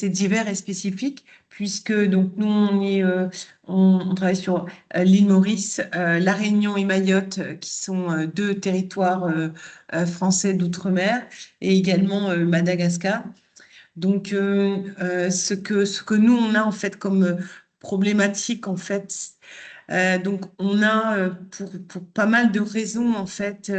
divers et spécifique puisque donc nous on travaille sur l'île Maurice, La Réunion et Mayotte, qui sont deux territoires français d'outre-mer, et également Madagascar. Donc, ce que nous, on a en fait comme problématique, en fait, donc on a, pour pas mal de raisons, en fait,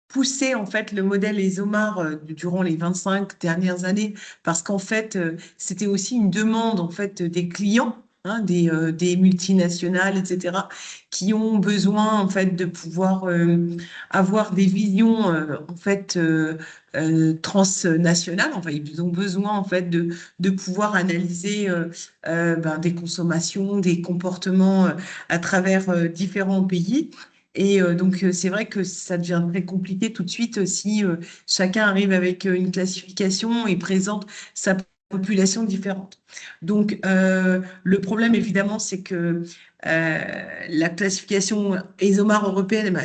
poussé en fait le modèle ESOMAR durant les 25 dernières années, parce qu'en fait, c'était aussi une demande en fait des clients, hein, des multinationales, etc., qui ont besoin en fait de pouvoir avoir des visions en fait transnationales. Enfin, ils ont besoin en fait de pouvoir analyser des consommations, des comportements à travers différents pays. Et donc, c'est vrai que ça devient très compliqué tout de suite si chacun arrive avec une classification et présente sa population différente. Donc, le problème, évidemment, c'est que la classification ESOMAR européenne,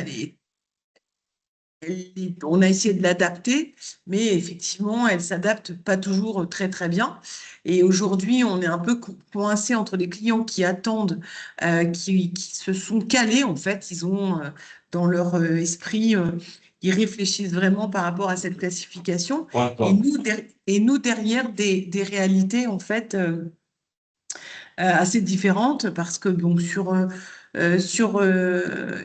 on a essayé de l'adapter, mais effectivement, elle s'adapte pas toujours très, très bien. Et aujourd'hui, on est un peu coincé entre les clients qui attendent, qui se sont calés, en fait. Ils ont dans leur esprit, ils réfléchissent vraiment par rapport à cette classification. Et nous derrière, des réalités, en fait, assez différentes, parce que bon,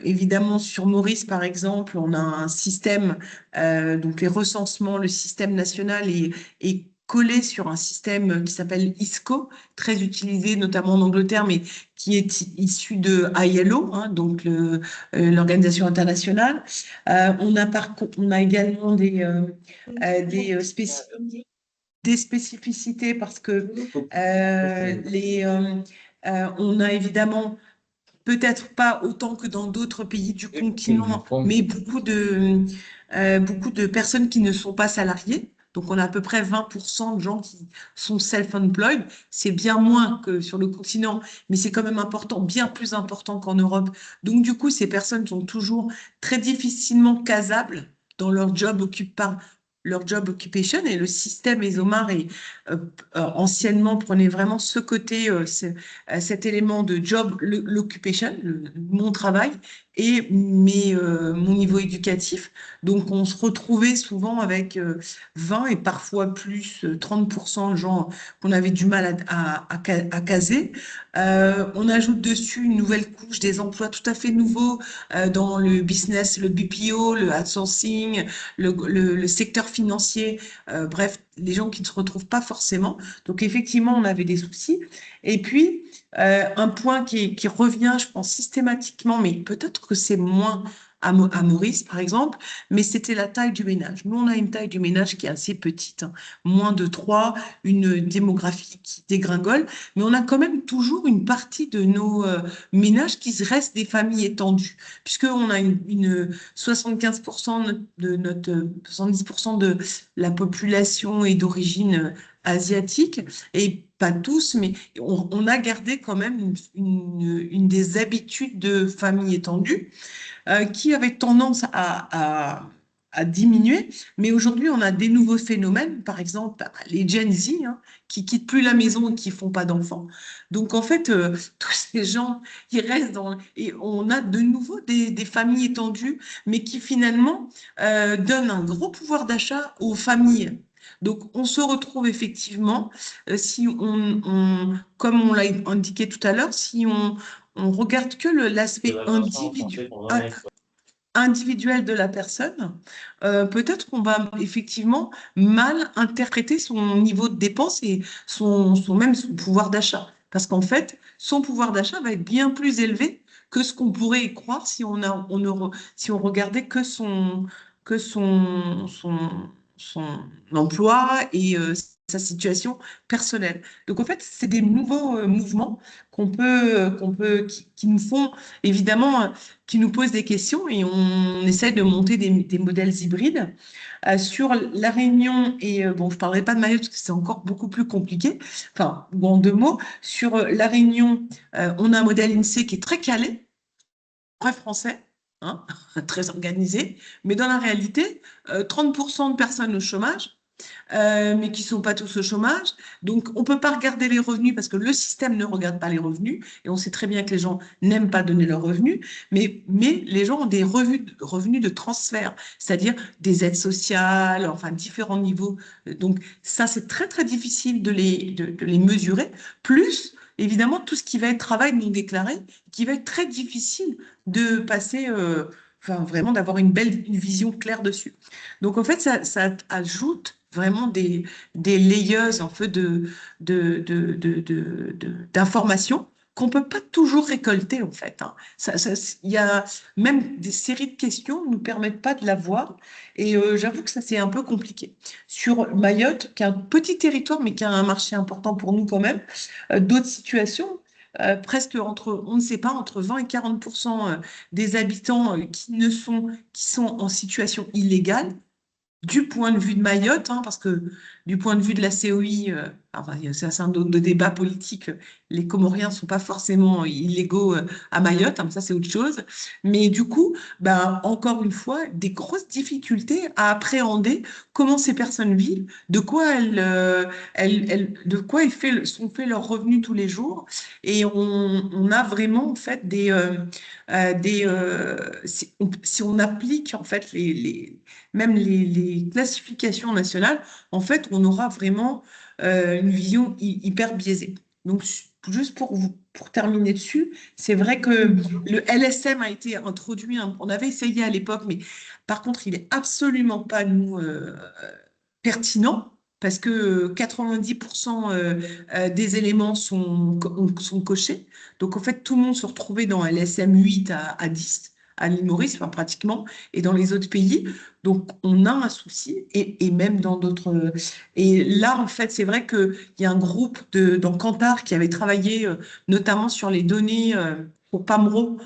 évidemment, sur Maurice, par exemple, on a un système, donc les recensements, le système national est collé sur un système qui s'appelle ISCO, très utilisé notamment en Angleterre, mais qui est issu de ILO, hein, donc l'organisation internationale. On a également des spécificités parce que on a évidemment peut-être pas autant que dans d'autres pays du continent, mais beaucoup de personnes qui ne sont pas salariées. Donc, on a à peu près 20% de gens qui sont self-employed. C'est bien moins que sur le continent, mais c'est quand même important, bien plus important qu'en Europe. Donc, du coup, ces personnes sont toujours très difficilement casables dans leur job occupation, et le système ESOMAR anciennement prenait vraiment ce côté, cet élément de job, l'occupation, mon travail et mon niveau éducatif. Donc, on se retrouvait souvent avec 20 et parfois plus 30% de gens qu'on avait du mal à caser. On ajoute dessus une nouvelle couche, des emplois tout à fait nouveaux dans le business, le BPO, le outsourcing, le secteur financier, bref, les gens qui ne se retrouvent pas forcément. Donc, effectivement, on avait des soucis. Et puis, un point qui revient, je pense, systématiquement, mais peut-être que c'est moins à Maurice, par exemple, mais c'était la taille du ménage. Nous, on a une taille du ménage qui est assez petite, hein, moins de 3, une démographie qui dégringole, mais on a quand même toujours une partie de nos ménages qui restent des familles étendues, puisqu'on a 75% de notre 70% de la population est d'origine asiatique, et pas tous, mais on a gardé quand même une des habitudes de famille étendue qui avait tendance à diminuer. Mais aujourd'hui, on a des nouveaux phénomènes, par exemple les Gen Z, hein, qui quittent plus la maison et qui font pas d'enfants. Donc, en fait, tous ces gens, ils restent et on a de nouveau des familles étendues, mais qui finalement donnent un gros pouvoir d'achat aux familles. Donc, on se retrouve effectivement, comme on l'a indiqué tout à l'heure, si on regarde que l'aspect individuel de la personne, peut-être qu'on va effectivement mal interpréter son niveau de dépense et même son pouvoir d'achat. Parce qu'en fait, son pouvoir d'achat va être bien plus élevé que ce qu'on pourrait y croire si on regardait que son emploi et sa situation personnelle. Donc, en fait, c'est des nouveaux mouvements qui nous font, évidemment, qui nous posent des questions et on essaie de monter des modèles hybrides. Sur la Réunion, et bon, je ne parlerai pas de Mayotte parce que c'est encore beaucoup plus compliqué, enfin, ou en 2 mots, sur la Réunion, on a un modèle INSEE qui est très calé, très français, hein, très organisé, mais dans la réalité, 30% de personnes au chômage, mais qui ne sont pas tous au chômage. Donc, on ne peut pas regarder les revenus parce que le système ne regarde pas les revenus. Et on sait très bien que les gens n'aiment pas donner leurs revenus. Mais les gens ont des revenus de transfert, c'est-à-dire des aides sociales, enfin, différents niveaux. Donc, ça, c'est très, très difficile de les mesurer. Plus, évidemment, tout ce qui va être travail non déclaré, qui va être très difficile de passer... Enfin, vraiment d'avoir une vision claire dessus. Donc, en fait, ça ajoute vraiment des layers en fait d'informations qu'on ne peut pas toujours récolter en fait. Hein. Il y a même des séries de questions ne nous permettent pas de l'avoir et j'avoue que ça c'est un peu compliqué. Sur Mayotte, qui est un petit territoire mais qui a un marché important pour nous quand même, d'autres situations, presque on ne sait pas, entre 20 et 40% des habitants qui sont en situation illégale, du point de vue de Mayotte, hein, parce que du point de vue de la COI, enfin, c'est un autre débat politique, les Comoriens ne sont pas forcément illégaux à Mayotte, hein, ça c'est autre chose. Mais du coup, ben, encore une fois, des grosses difficultés à appréhender comment ces personnes vivent, de quoi sont faits leurs revenus tous les jours. Et on a vraiment en fait si on applique en fait même les classifications nationales, en fait, on aura vraiment une vision hyper biaisée. Donc, juste pour terminer dessus, c'est vrai que le LSM a été introduit, on avait essayé à l'époque, mais par contre, il n'est absolument pas, nous, pertinent, parce que 90% des éléments sont cochés. Donc, en fait, tout le monde se retrouvait dans LSM 8 à 10 à l'île Maurice, enfin, pratiquement, et dans les autres pays. Donc, on a un souci, et même dans d'autres... Et là, en fait, c'est vrai qu'il y a un groupe dans Kantar qui avait travaillé notamment sur les données pour PAMRO,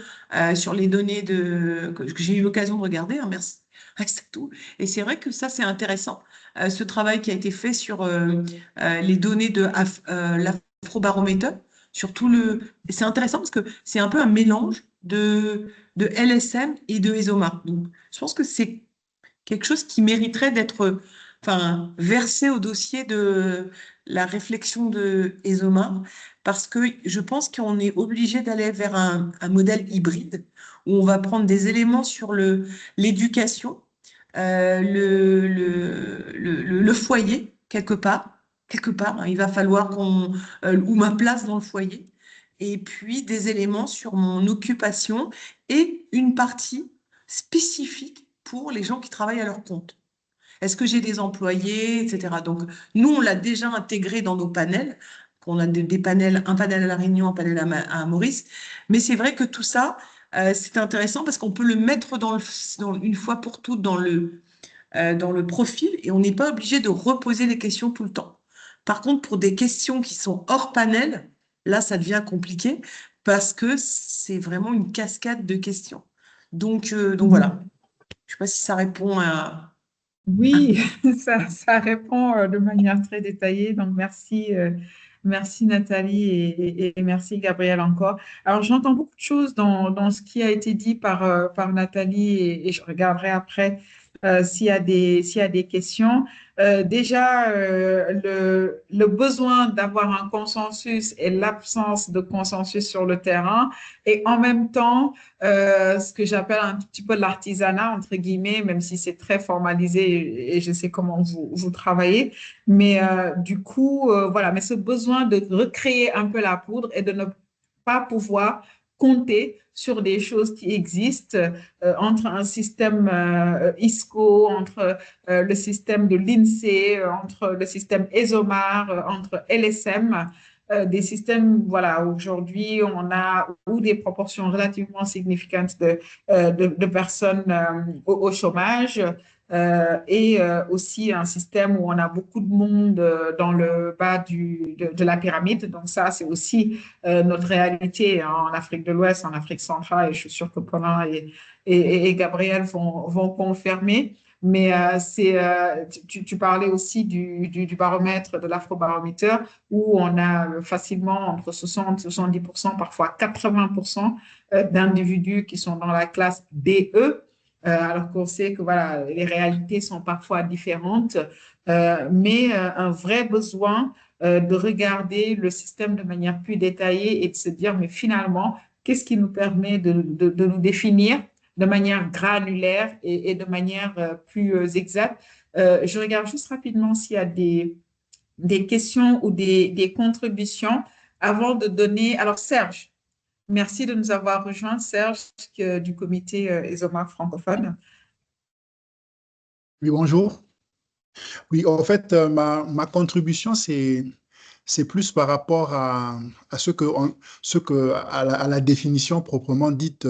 sur les données que j'ai eu l'occasion de regarder, hein, merci. C'est tout. Et c'est vrai que ça, c'est intéressant, ce travail qui a été fait sur les données de l'Afrobaromètre, c'est intéressant parce que c'est un peu un mélange de LSM et de ESOMAR. Donc, je pense que c'est quelque chose qui mériterait d'être versé au dossier de la réflexion de ESOMAR, parce que je pense qu'on est obligé d'aller vers un modèle hybride où on va prendre des éléments sur l'éducation, le foyer, quelque part, hein, il va falloir ou ma place dans le foyer, et puis des éléments sur mon occupation et une partie spécifique pour les gens qui travaillent à leur compte. Est-ce que j'ai des employés, etc. Donc, nous, on l'a déjà intégré dans nos panels. On a des panels, un panel à La Réunion, un panel à Maurice. Mais c'est vrai que tout ça, c'est intéressant parce qu'on peut le mettre une fois pour toutes dans le profil et on n'est pas obligé de reposer les questions tout le temps. Par contre, pour des questions qui sont hors panel, là, ça devient compliqué parce que c'est vraiment une cascade de questions. Donc voilà. Je ne sais pas si ça répond à... Oui, ça répond de manière très détaillée. Donc, merci Nathalie et merci Gabriel encore. Alors, j'entends beaucoup de choses dans ce qui a été dit par Nathalie et je regarderai après s'il y a des questions. Déjà, le besoin d'avoir un consensus et l'absence de consensus sur le terrain et en même temps, ce que j'appelle un petit peu l'artisanat, entre guillemets, même si c'est très formalisé et je sais comment vous travaillez. Mais du coup, voilà, mais ce besoin de recréer un peu la poudre et de ne pas pouvoir compter sur des choses qui existent entre un système ISCO, entre le système de l'INSEE, entre le système ESOMAR, entre LSM, des systèmes, voilà, aujourd'hui, on a ou des proportions relativement significantes de personnes au chômage, et aussi un système où on a beaucoup de monde dans le bas de la pyramide. Donc ça, c'est aussi notre réalité hein, en Afrique de l'Ouest, en Afrique centrale, et je suis sûre que Colin et Gabriel vont confirmer. Mais tu parlais aussi du baromètre, de l'afrobaromètre, où on a facilement entre 60 et 70%, parfois 80% d'individus qui sont dans la classe DE, alors qu'on sait que voilà, les réalités sont parfois différentes, mais un vrai besoin de regarder le système de manière plus détaillée et de se dire, mais finalement, qu'est-ce qui nous permet de nous définir de manière granulaire et de manière plus exacte. Je regarde juste rapidement s'il y a des questions ou des contributions avant de donner. Alors, Serge, merci de nous avoir rejoints, Serge, du comité ESOMAR francophone. Oui, bonjour. Oui, en fait, ma contribution, c'est plus par rapport à la définition proprement dite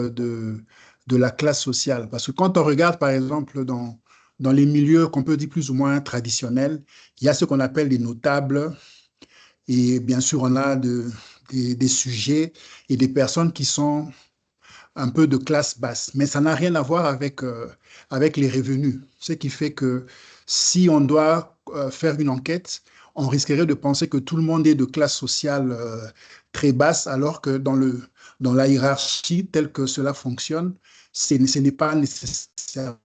de la classe sociale. Parce que quand on regarde, par exemple, dans les milieux qu'on peut dire plus ou moins traditionnels, il y a ce qu'on appelle les notables, et bien sûr, on a des sujets et des personnes qui sont un peu de classe basse. Mais ça n'a rien à voir avec les revenus. Ce qui fait que si on doit faire une enquête, on risquerait de penser que tout le monde est de classe sociale très basse, alors que dans la hiérarchie telle que cela fonctionne, ce n'est pas nécessairement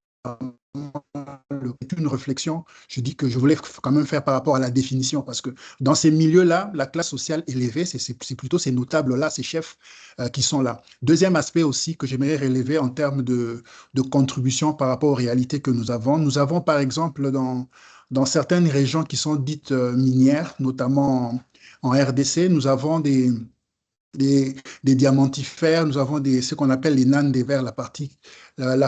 une réflexion. Je dis que je voulais quand même faire par rapport à la définition, parce que dans ces milieux-là, la classe sociale élevée, c'est plutôt ces notables-là, ces chefs qui sont là. Deuxième aspect aussi que j'aimerais relever en termes de contribution par rapport aux réalités que nous avons par exemple dans certaines régions qui sont dites minières, notamment en RDC, nous avons des diamantifères, nous avons ce qu'on appelle les nanes des verts, la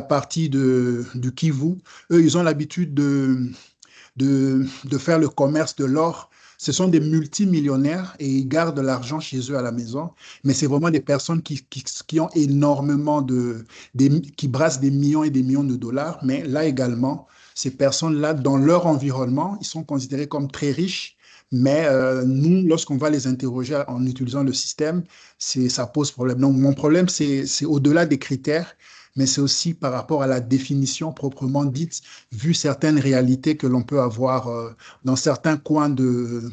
partie du Kivu. Eux, ils ont l'habitude de faire le commerce de l'or. Ce sont des multimillionnaires et ils gardent l'argent chez eux à la maison. Mais c'est vraiment des personnes qui ont énormément qui brassent des millions et des millions de dollars. Mais là également, ces personnes-là, dans leur environnement, ils sont considérés comme très riches. Mais nous, lorsqu'on va les interroger en utilisant le système, ça pose problème. Donc, mon problème, c'est au-delà des critères, mais c'est aussi par rapport à la définition proprement dite, vu certaines réalités que l'on peut avoir dans certains coins de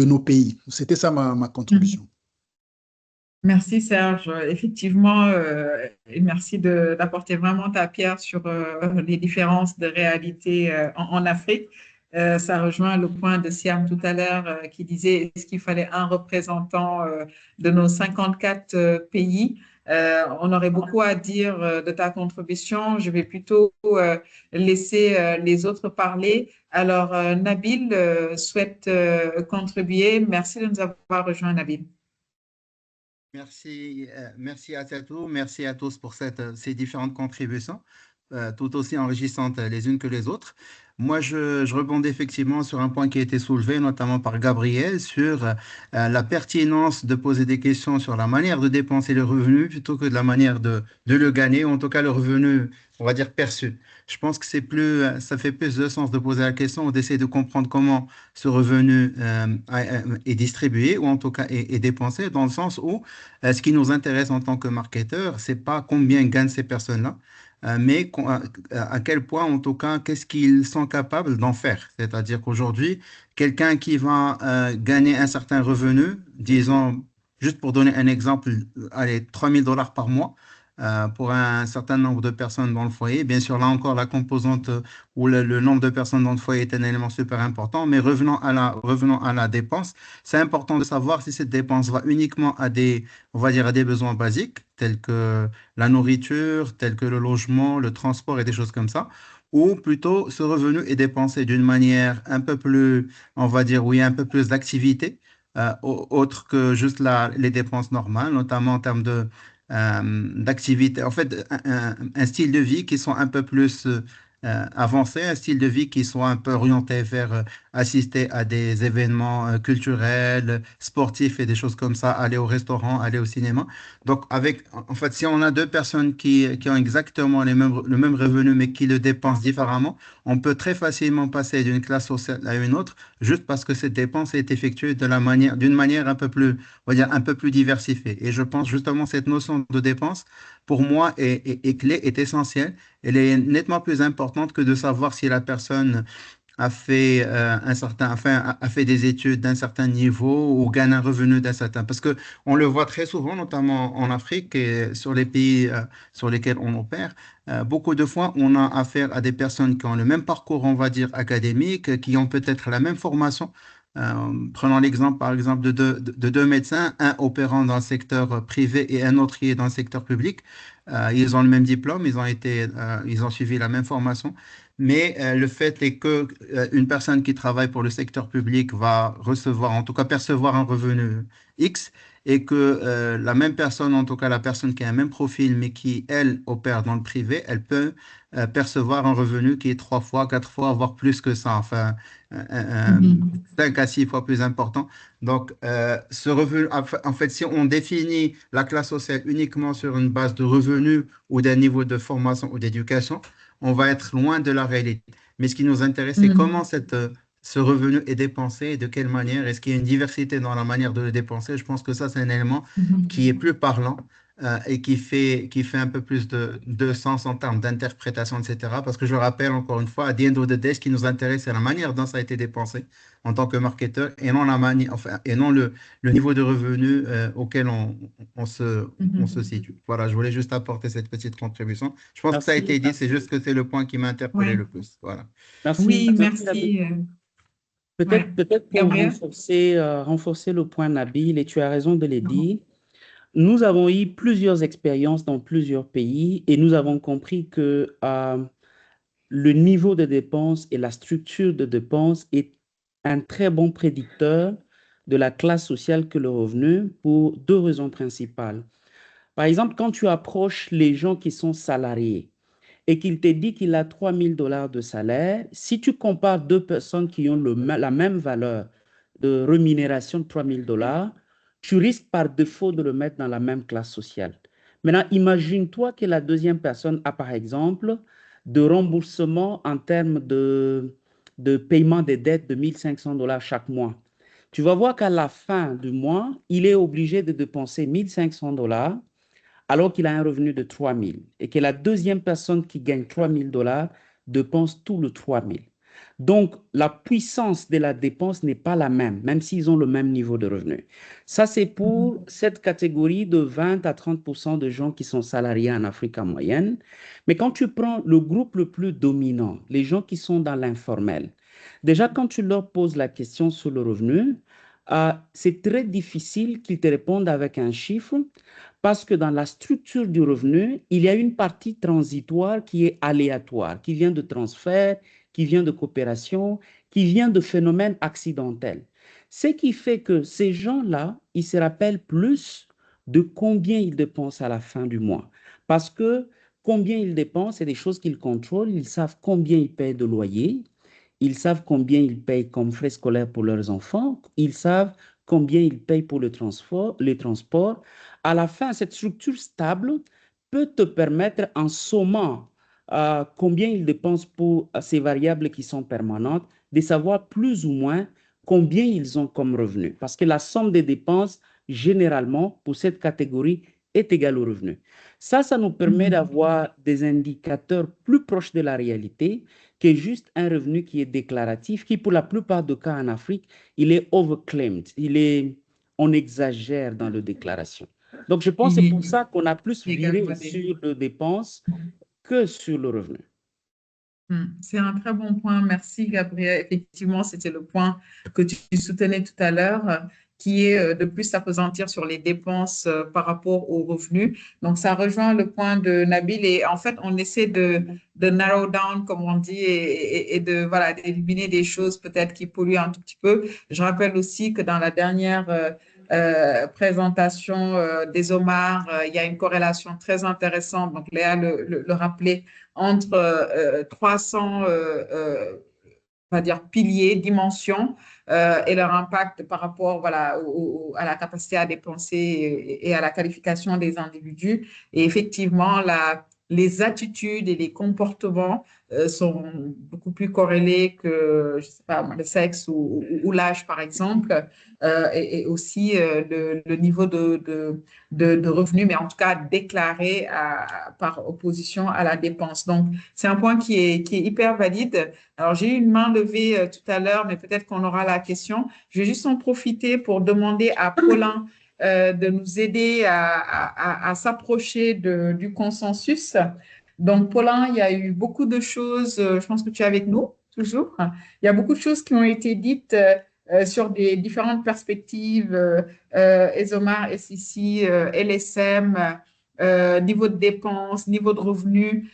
nos pays. C'était ça ma contribution. Merci Serge. Effectivement, et merci d'apporter vraiment ta pierre sur les différences de réalité en Afrique. Ça rejoint le point de Siam tout à l'heure qui disait est-ce qu'il fallait un représentant de nos 54 pays. On aurait beaucoup à dire de ta contribution. Je vais plutôt laisser les autres parler. Alors, Nabil souhaite contribuer. Merci de nous avoir rejoints, Nabil. Merci à Tatou, merci à tous pour ces différentes contributions, tout aussi enrichissantes les unes que les autres. Moi, je rebondis effectivement sur un point qui a été soulevé, notamment par Gabriel, sur la pertinence de poser des questions sur la manière de dépenser le revenu plutôt que de la manière de le gagner, ou en tout cas le revenu, on va dire, perçu. Je pense que ça fait plus de sens de poser la question ou d'essayer de comprendre comment ce revenu est distribué ou en tout cas est dépensé, dans le sens où ce qui nous intéresse en tant que marketeur, c'est pas combien gagnent ces personnes-là, mais à quel point, en tout cas, qu'est-ce qu'ils sont capables d'en faire. C'est-à-dire qu'aujourd'hui, quelqu'un qui va gagner un certain revenu, disons, juste pour donner un exemple, allez, 3 000 $ par mois, pour un certain nombre de personnes dans le foyer. Bien sûr, là encore, la composante ou le nombre de personnes dans le foyer est un élément super important, mais revenons à la dépense. C'est important de savoir si cette dépense va uniquement on va dire, à des besoins basiques, tels que la nourriture, tels que le logement, le transport et des choses comme ça, ou plutôt ce revenu est dépensé d'une manière un peu plus, on va dire, où il y a un peu plus d'activité, autre que juste les dépenses normales, notamment en termes d'activité, en fait, un style de vie qui sont un peu plus avancer, un style de vie qui soit un peu orienté vers assister à des événements culturels, sportifs et des choses comme ça, aller au restaurant, aller au cinéma. Donc, en fait, si on a deux personnes qui ont exactement le même revenu, mais qui le dépensent différemment, on peut très facilement passer d'une classe sociale à une autre, juste parce que cette dépense est effectuée d'une manière un peu plus, on va dire, un peu plus diversifiée. Et je pense justement cette notion de dépense, pour moi, est clé, est essentielle. Elle est nettement plus importante que de savoir si la personne a fait a fait des études d'un certain niveau ou gagne un revenu d'un certain. Parce que on le voit très souvent, notamment en Afrique et sur les pays sur lesquels on opère. Beaucoup de fois, on a affaire à des personnes qui ont le même parcours, on va dire, académique, qui ont peut-être la même formation. Prenons l'exemple, par exemple, de deux médecins, un opérant dans le secteur privé et un autre qui est dans le secteur public. Ils ont le même diplôme, ils ont suivi la même formation. Mais le fait est que une personne qui travaille pour le secteur public va recevoir, en tout cas percevoir un revenu X, et que la même personne, en tout cas la personne qui a un même profil, mais qui, elle, opère dans le privé, elle peut percevoir un revenu qui est 3 fois, 4 fois, voire plus que ça, enfin, 5 à 6 fois plus important. Donc, ce revenu, en fait, si on définit la classe sociale uniquement sur une base de revenus ou d'un niveau de formation ou d'éducation, on va être loin de la réalité. Mais ce qui nous intéresse, c'est comment ce revenu est dépensé et de quelle manière. Est-ce qu'il y a une diversité dans la manière de le dépenser? Je pense que ça, c'est un élément qui est plus parlant et qui fait un peu plus de sens en termes d'interprétation, etc. Parce que je rappelle encore une fois, à the end of the day, ce qui nous intéresse, c'est la manière dont ça a été dépensé en tant que marketeur et non, le niveau de revenu auquel on se situe. Voilà, je voulais juste apporter cette petite contribution. Je pense que ça a été dit, c'est juste que c'est le point qui m'a interpellé le plus. Voilà. Merci. Oui, merci. Peut-être pour renforcer le point, Nabil, et tu as raison de le dire, nous avons eu plusieurs expériences dans plusieurs pays et nous avons compris que le niveau de dépenses et la structure de dépenses est un très bon prédicteur de la classe sociale que le revenu pour deux raisons principales. Par exemple, quand tu approches les gens qui sont salariés et qu'il te dit qu'il a $3,000 de salaire, si tu compares deux personnes qui ont la même valeur de rémunération de $3,000, tu risques par défaut de le mettre dans la même classe sociale. Maintenant, imagine-toi que la deuxième personne a, par exemple, de remboursement en termes de paiement des dettes de $1,500 chaque mois. Tu vas voir qu'à la fin du mois, il est obligé de dépenser $1,500 alors qu'il a un revenu de 3,000 et que la deuxième personne qui gagne $3,000 dépense tout le 3,000. Donc, la puissance de la dépense n'est pas la même s'ils ont le même niveau de revenu. Ça, c'est pour cette catégorie de 20 à 30% de gens qui sont salariés en Afrique en moyenne. Mais quand tu prends le groupe le plus dominant, les gens qui sont dans l'informel, déjà, quand tu leur poses la question sur le revenu, c'est très difficile qu'ils te répondent avec un chiffre parce que dans la structure du revenu, il y a une partie transitoire qui est aléatoire, qui vient de transfert, qui vient de coopération, qui vient de phénomènes accidentels. Ce qui fait que ces gens-là, ils se rappellent plus de combien ils dépensent à la fin du mois. Parce que combien ils dépensent, c'est des choses qu'ils contrôlent. Ils savent combien ils payent de loyer. Ils savent combien ils payent comme frais scolaires pour leurs enfants. Ils savent combien ils payent pour le transport. À la fin, cette structure stable peut te permettre, en sommant combien ils dépensent pour ces variables qui sont permanentes, de savoir plus ou moins combien ils ont comme revenu. Parce que la somme des dépenses, généralement, pour cette catégorie, est égale au revenu. Ça nous permet d'avoir des indicateurs plus proches de la réalité que juste un revenu qui est déclaratif, qui pour la plupart des cas en Afrique, il est overclaimed, on exagère dans les déclarations. Donc, je pense que c'est pour ça qu'on a plus viré sur les dépenses que sur le revenu. C'est un très bon point. Merci, Gabriel. Effectivement, c'était le point que tu soutenais tout à l'heure, qui est de plus s'appesantir sur les dépenses par rapport aux revenus. Donc, ça rejoint le point de Nabil et en fait, on essaie de narrow down, comme on dit, et d'éliminer des choses peut-être qui polluent un tout petit peu. Je rappelle aussi que dans la dernière présentation des OMAR, il y a une corrélation très intéressante. Donc, Léa le rappelait entre 300 on va dire, piliers, dimensions et leur impact par rapport voilà, à la capacité à dépenser et à la qualification des individus. Et effectivement, les attitudes et les comportements sont beaucoup plus corrélés que, je sais pas, le sexe ou l'âge, par exemple, et aussi le niveau de revenus, mais en tout cas déclaré par opposition à la dépense. Donc, c'est un point qui est hyper valide. Alors, j'ai eu une main levée tout à l'heure, mais peut-être qu'on aura la question. Je vais juste en profiter pour demander à Paulin de nous aider à s'approcher du consensus. Donc, Paulin, il y a eu beaucoup de choses, je pense que tu es avec nous toujours. Il y a beaucoup de choses qui ont été dites sur des différentes perspectives, ESOMAR, SIC, LSM, niveau de dépenses, niveau de revenus,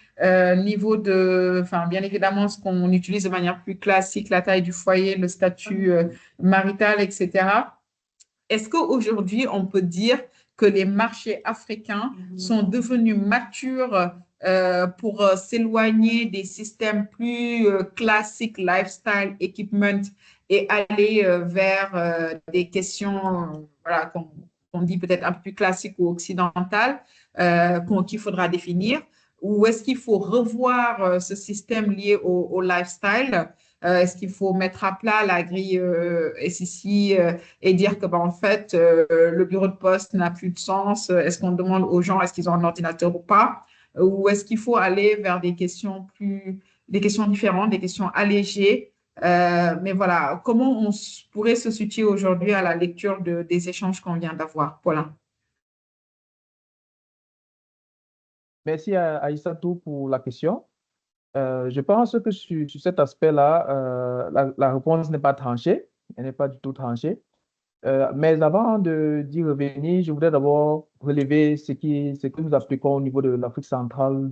niveau enfin, bien évidemment, ce qu'on utilise de manière plus classique, la taille du foyer, le statut marital, etc. Est-ce qu'aujourd'hui, on peut dire que les marchés africains sont devenus matures pour s'éloigner des systèmes plus classiques, lifestyle, equipment, et aller vers des questions voilà, qu'on dit peut-être un peu plus classiques ou occidentales, qu'il faudra définir? Ou est-ce qu'il faut revoir ce système lié au lifestyle? Est-ce qu'il faut mettre à plat la grille SIC et dire que, en fait, le bureau de poste n'a plus de sens? Est-ce qu'on demande aux gens est-ce qu'ils ont un ordinateur ou pas? Ou est-ce qu'il faut aller vers des questions différentes, des questions allégées? Mais voilà, comment on pourrait se situer aujourd'hui à la lecture des échanges qu'on vient d'avoir? Voilà. Merci à Aïssatou pour la question. Je pense que sur cet aspect-là, la réponse n'est pas tranchée, elle n'est pas du tout tranchée. Mais avant d'y revenir, je voudrais d'abord relever ce que nous appliquons au niveau de l'Afrique centrale,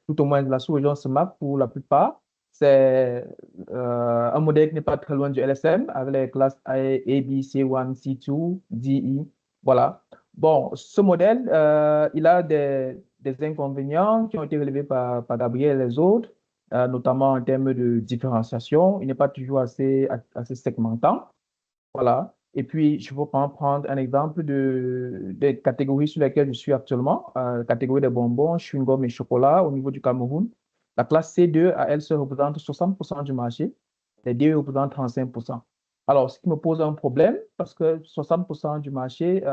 tout au moins de la sous-région CEMAC pour la plupart. C'est un modèle qui n'est pas très loin du LSM, avec les classes A, B, C1, C2, D, E. Voilà. Bon, ce modèle, il a des inconvénients qui ont été relevés par Gabriel et les autres, notamment en termes de différenciation. Il n'est pas toujours assez segmentant. Voilà. Et puis, je vais prendre un exemple des catégories sur lesquelles je suis actuellement. Catégorie des bonbons, chewing-gum et chocolat au niveau du Cameroun. La classe C2, à elle seule, représente 60% du marché. Les DE représentent 35%. Alors, ce qui me pose un problème, parce que 60% du marché,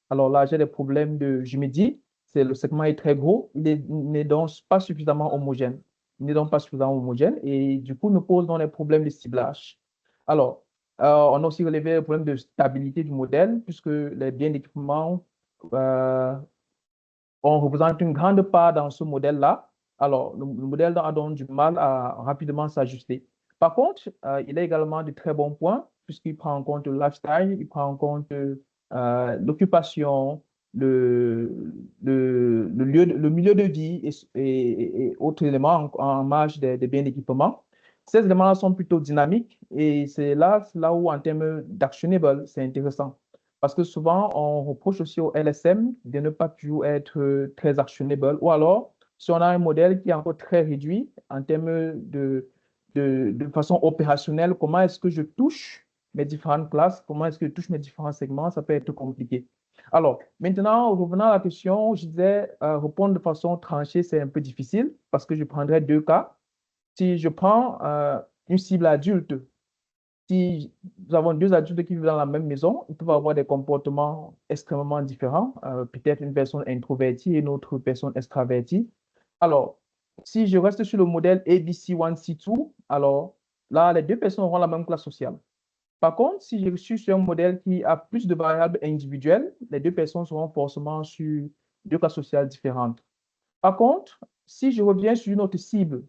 alors là, j'ai des problèmes je me dis, le segment est très gros, il n'est donc pas suffisamment homogène. Il n'est donc pas suffisamment homogène et du coup, nous pose donc des problèmes de ciblage. Alors, on a aussi relevé le problème de stabilité du modèle, puisque les biens d'équipement on représente une grande part dans ce modèle-là. Alors, le modèle a donc du mal à rapidement s'ajuster. Par contre, il a également de très bons points, puisqu'il prend en compte le lifestyle, il prend en compte l'occupation, le milieu de vie et autres éléments en marge des biens d'équipement. Ces éléments-là sont plutôt dynamiques et c'est là où, en termes d'actionable, c'est intéressant. Parce que souvent, on reproche aussi au LSM de ne pas toujours être très actionable. Ou alors, si on a un modèle qui est encore très réduit en termes de façon opérationnelle, comment est-ce que je touche mes différentes classes, comment est-ce que je touche mes différents segments, ça peut être compliqué. Alors, maintenant, revenant à la question, je disais, répondre de façon tranchée, c'est un peu difficile parce que je prendrais deux cas. Si je prends une cible adulte, si nous avons deux adultes qui vivent dans la même maison, ils peuvent avoir des comportements extrêmement différents. Peut-être une personne introvertie et une autre personne extravertie. Alors, si je reste sur le modèle ABC1C2, alors là, les deux personnes auront la même classe sociale. Par contre, si je suis sur un modèle qui a plus de variables individuelles, les deux personnes seront forcément sur deux classes sociales différentes. Par contre, si je reviens sur une autre cible,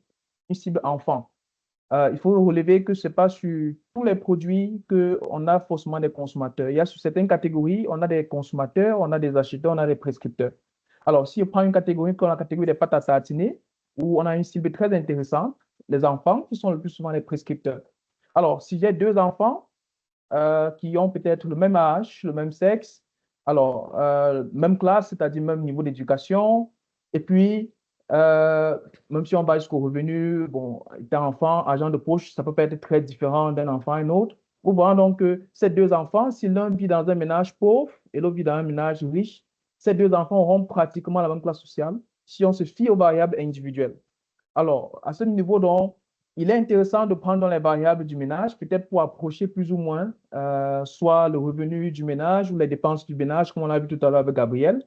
une cible enfant, il faut relever que ce n'est pas sur tous les produits qu'on a forcément des consommateurs. Il y a sur certaines catégories, on a des consommateurs, on a des acheteurs, on a des prescripteurs. Alors, si on prend une catégorie comme la catégorie des pâtes à tartiner, où on a une cible très intéressante, les enfants, qui sont le plus souvent les prescripteurs. Alors, si j'ai deux enfants qui ont peut-être le même âge, le même sexe, alors, même classe, c'est-à-dire même niveau d'éducation, et puis même si on va jusqu'au revenu, bon, étant enfant, argent de poche, ça peut pas être très différent d'un enfant à un autre. Vous voyez donc que ces deux enfants, si l'un vit dans un ménage pauvre et l'autre vit dans un ménage riche, ces deux enfants auront pratiquement la même classe sociale si on se fie aux variables individuelles. Alors, à ce niveau, donc, il est intéressant de prendre les variables du ménage, peut-être pour approcher plus ou moins soit le revenu du ménage ou les dépenses du ménage, comme on l'a vu tout à l'heure avec Gabriel.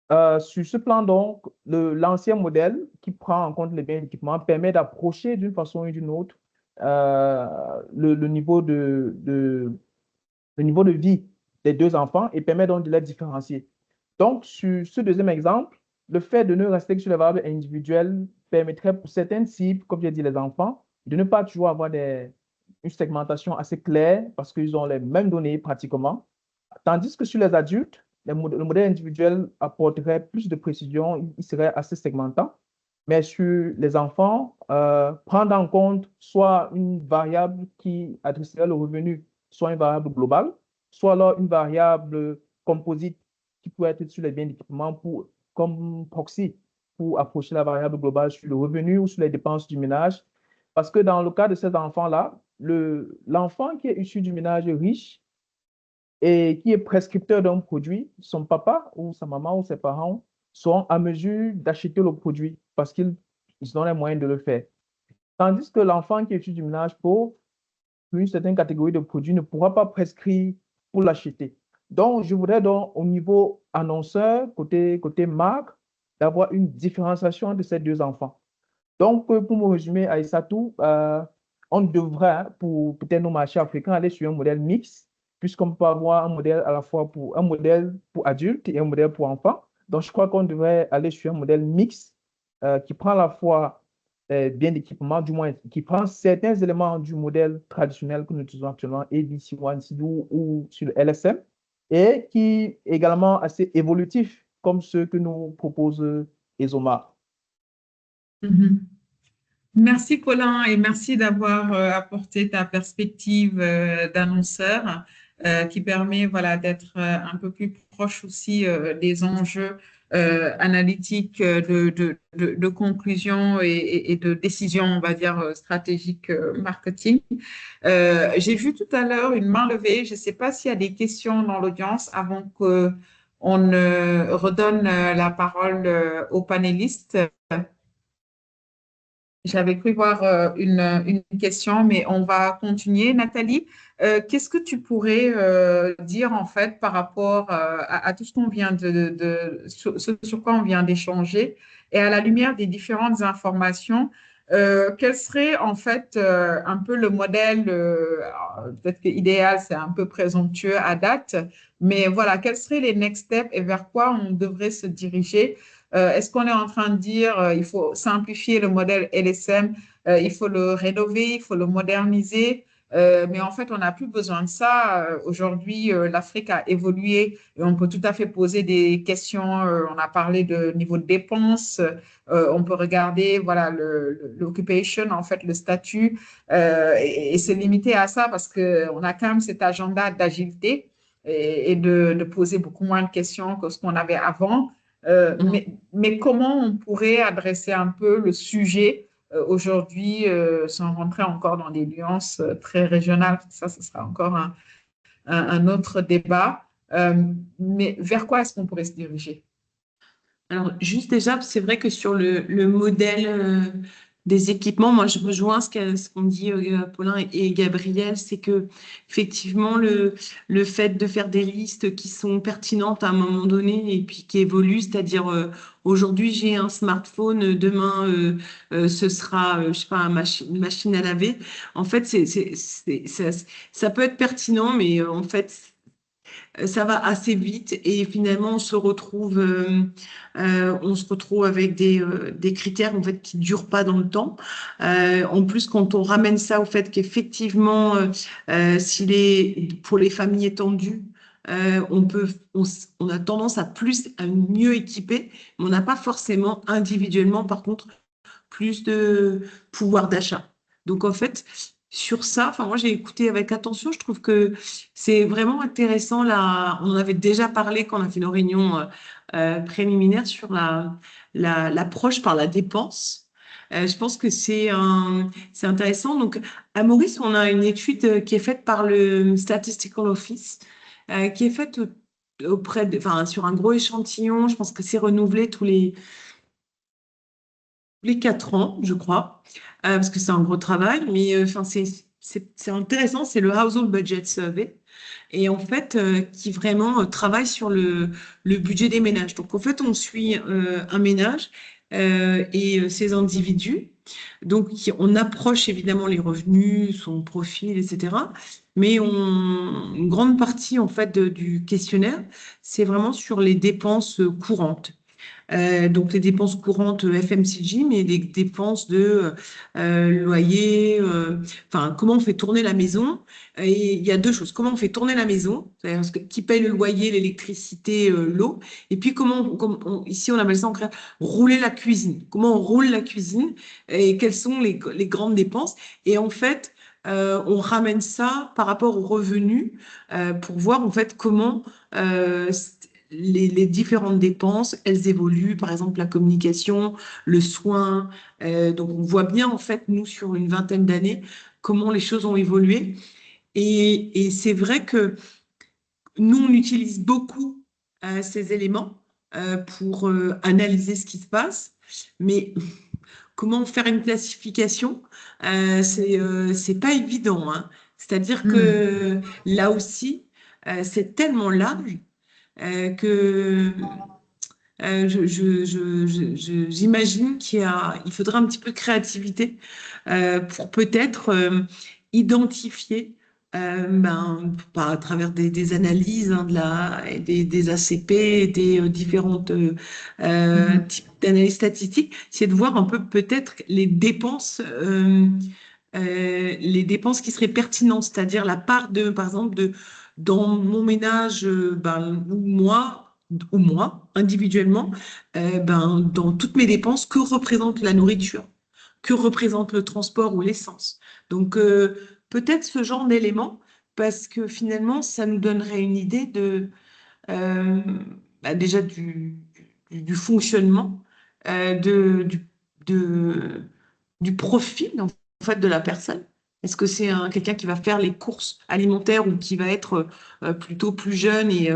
Sur ce plan, donc, l'ancien modèle qui prend en compte les biens d'équipement permet d'approcher d'une façon ou d'une autre le niveau de vie des deux enfants et permet donc de les différencier. Donc, sur ce deuxième exemple, le fait de ne rester que sur les variables individuelles permettrait pour certaines cibles, comme j'ai dit les enfants, de ne pas toujours avoir une segmentation assez claire parce qu'ils ont les mêmes données pratiquement. Tandis que sur les adultes, le modèle individuel apporterait plus de précision, il serait assez segmentant. Mais sur les enfants, prendre en compte soit une variable qui adresserait le revenu, soit une variable globale, soit alors une variable composite qui pourrait être sur les biens d'équipement comme proxy pour approcher la variable globale sur le revenu ou sur les dépenses du ménage. Parce que dans le cas de ces enfants-là, l'enfant qui est issu du ménage riche et qui est prescripteur d'un produit, son papa ou sa maman ou ses parents sont à mesure d'acheter le produit parce qu'ils ont les moyens de le faire. Tandis que l'enfant qui est issu du ménage pauvre, pour une certaine catégorie de produits, ne pourra pas prescrire pour l'acheter. Donc, je voudrais donc, au niveau annonceur, côté marque, d'avoir une différenciation de ces deux enfants. Donc, pour me résumer, Aïssatou, on devrait, pour peut-être nos marchés africains, aller sur un modèle mixte, puisqu'on peut avoir un modèle à la fois un modèle pour adultes et un modèle pour enfants. Donc, je crois qu'on devrait aller sur un modèle mixte qui prend à la fois bien d'équipement, du moins qui prend certains éléments du modèle traditionnel que nous utilisons actuellement, ABC, OneCD ou sur le LSM, et qui est également assez évolutif, comme ceux que nous propose ESOMA. Merci Colin et merci d'avoir apporté ta perspective d'annonceur qui permet voilà, d'être un peu plus proche aussi des enjeux analytiques de conclusion et de décision, on va dire, stratégique marketing. J'ai vu tout à l'heure une main levée. Je ne sais pas s'il y a des questions dans l'audience avant qu'on ne redonne la parole aux panélistes. J'avais cru voir une question, mais on va continuer. Nathalie, qu'est-ce que tu pourrais dire en fait par rapport à tout ce qu'on vient sur quoi on vient d'échanger et à la lumière des différentes informations, quel serait en fait un peu le modèle, peut-être que idéal, c'est un peu présomptueux à date, mais voilà, quels seraient les next steps et vers quoi on devrait se diriger? Est-ce qu'on est en train de dire il faut simplifier le modèle LSM, il faut le rénover, il faut le moderniser, mais en fait, on n'a plus besoin de ça. Aujourd'hui, l'Afrique a évolué et on peut tout à fait poser des questions. On a parlé de niveau de dépenses. On peut regarder voilà, l'occupation, en fait, le statut, et se limiter à ça parce qu'on a quand même cet agenda d'agilité et de poser beaucoup moins de questions que ce qu'on avait avant. Mais comment on pourrait adresser un peu le sujet aujourd'hui sans rentrer encore dans des nuances très régionales? Ça, ce sera encore un autre débat. Mais vers quoi est-ce qu'on pourrait se diriger? Alors, juste déjà, c'est vrai que sur le modèle des équipements, moi, je rejoins ce qu'ont dit Paulin et Gabriel, c'est que effectivement, le fait de faire des listes qui sont pertinentes à un moment donné et puis qui évoluent, c'est-à-dire aujourd'hui, j'ai un smartphone, demain, ce sera, je sais pas, une machine à laver. En fait, ça peut être pertinent, mais en fait, ça va assez vite et finalement on se retrouve avec des critères en fait qui durent pas dans le temps. En plus, quand on ramène ça au fait qu'effectivement, pour les familles étendues, on a tendance à mieux équiper, mais on n'a pas forcément individuellement, par contre, plus de pouvoir d'achat. Donc en fait, sur ça. Enfin, moi, j'ai écouté avec attention. Je trouve que c'est vraiment intéressant. Là, on en avait déjà parlé quand on a fait nos réunions préliminaires sur l'approche par la dépense. Je pense que c'est intéressant. Donc, à Maurice, on a une étude qui est faite par le Statistical Office, qui est faite sur un gros échantillon. Je pense que c'est renouvelé tous les 4 ans, je crois, parce que c'est un gros travail, mais c'est intéressant, c'est le Household Budget Survey, et en fait, qui vraiment travaille sur le budget des ménages. Donc, en fait, on suit un ménage et ses individus. Donc, on approche évidemment les revenus, son profil, etc. Mais une grande partie, en fait, du questionnaire, c'est vraiment sur les dépenses courantes. Donc les dépenses courantes FMCG, mais des dépenses de loyer, comment on fait tourner la maison. Et il y a deux choses. Comment on fait tourner la maison, c'est-à-dire qui paye le loyer, l'électricité, l'eau, et puis ici on appelle ça rouler la cuisine. Comment on roule la cuisine et quelles sont les grandes dépenses. Et en fait, on ramène ça par rapport aux revenus pour voir en fait comment les différentes dépenses, elles évoluent, par exemple la communication, le soin. Donc on voit bien en fait, nous, sur une vingtaine d'années, comment les choses ont évolué. Et c'est vrai que nous, on utilise beaucoup ces éléments pour analyser ce qui se passe, mais comment faire une classification, c'est pas évident, hein. C'est-à-dire que là aussi, c'est tellement large que j'imagine il faudra un petit peu de créativité pour peut-être identifier à travers des analyses des ACP, des différentes types d'analyses statistiques, c'est de voir un peu peut-être les dépenses qui seraient pertinentes, c'est-à-dire la part par exemple, dans mon ménage, ou moi, individuellement, dans toutes mes dépenses, que représente la nourriture, que représente le transport ou l'essence. Donc, peut-être ce genre d'éléments, parce que finalement, ça nous donnerait une idée déjà du fonctionnement, du profil en fait de la personne. Est-ce que c'est quelqu'un qui va faire les courses alimentaires ou qui va être plutôt plus jeune et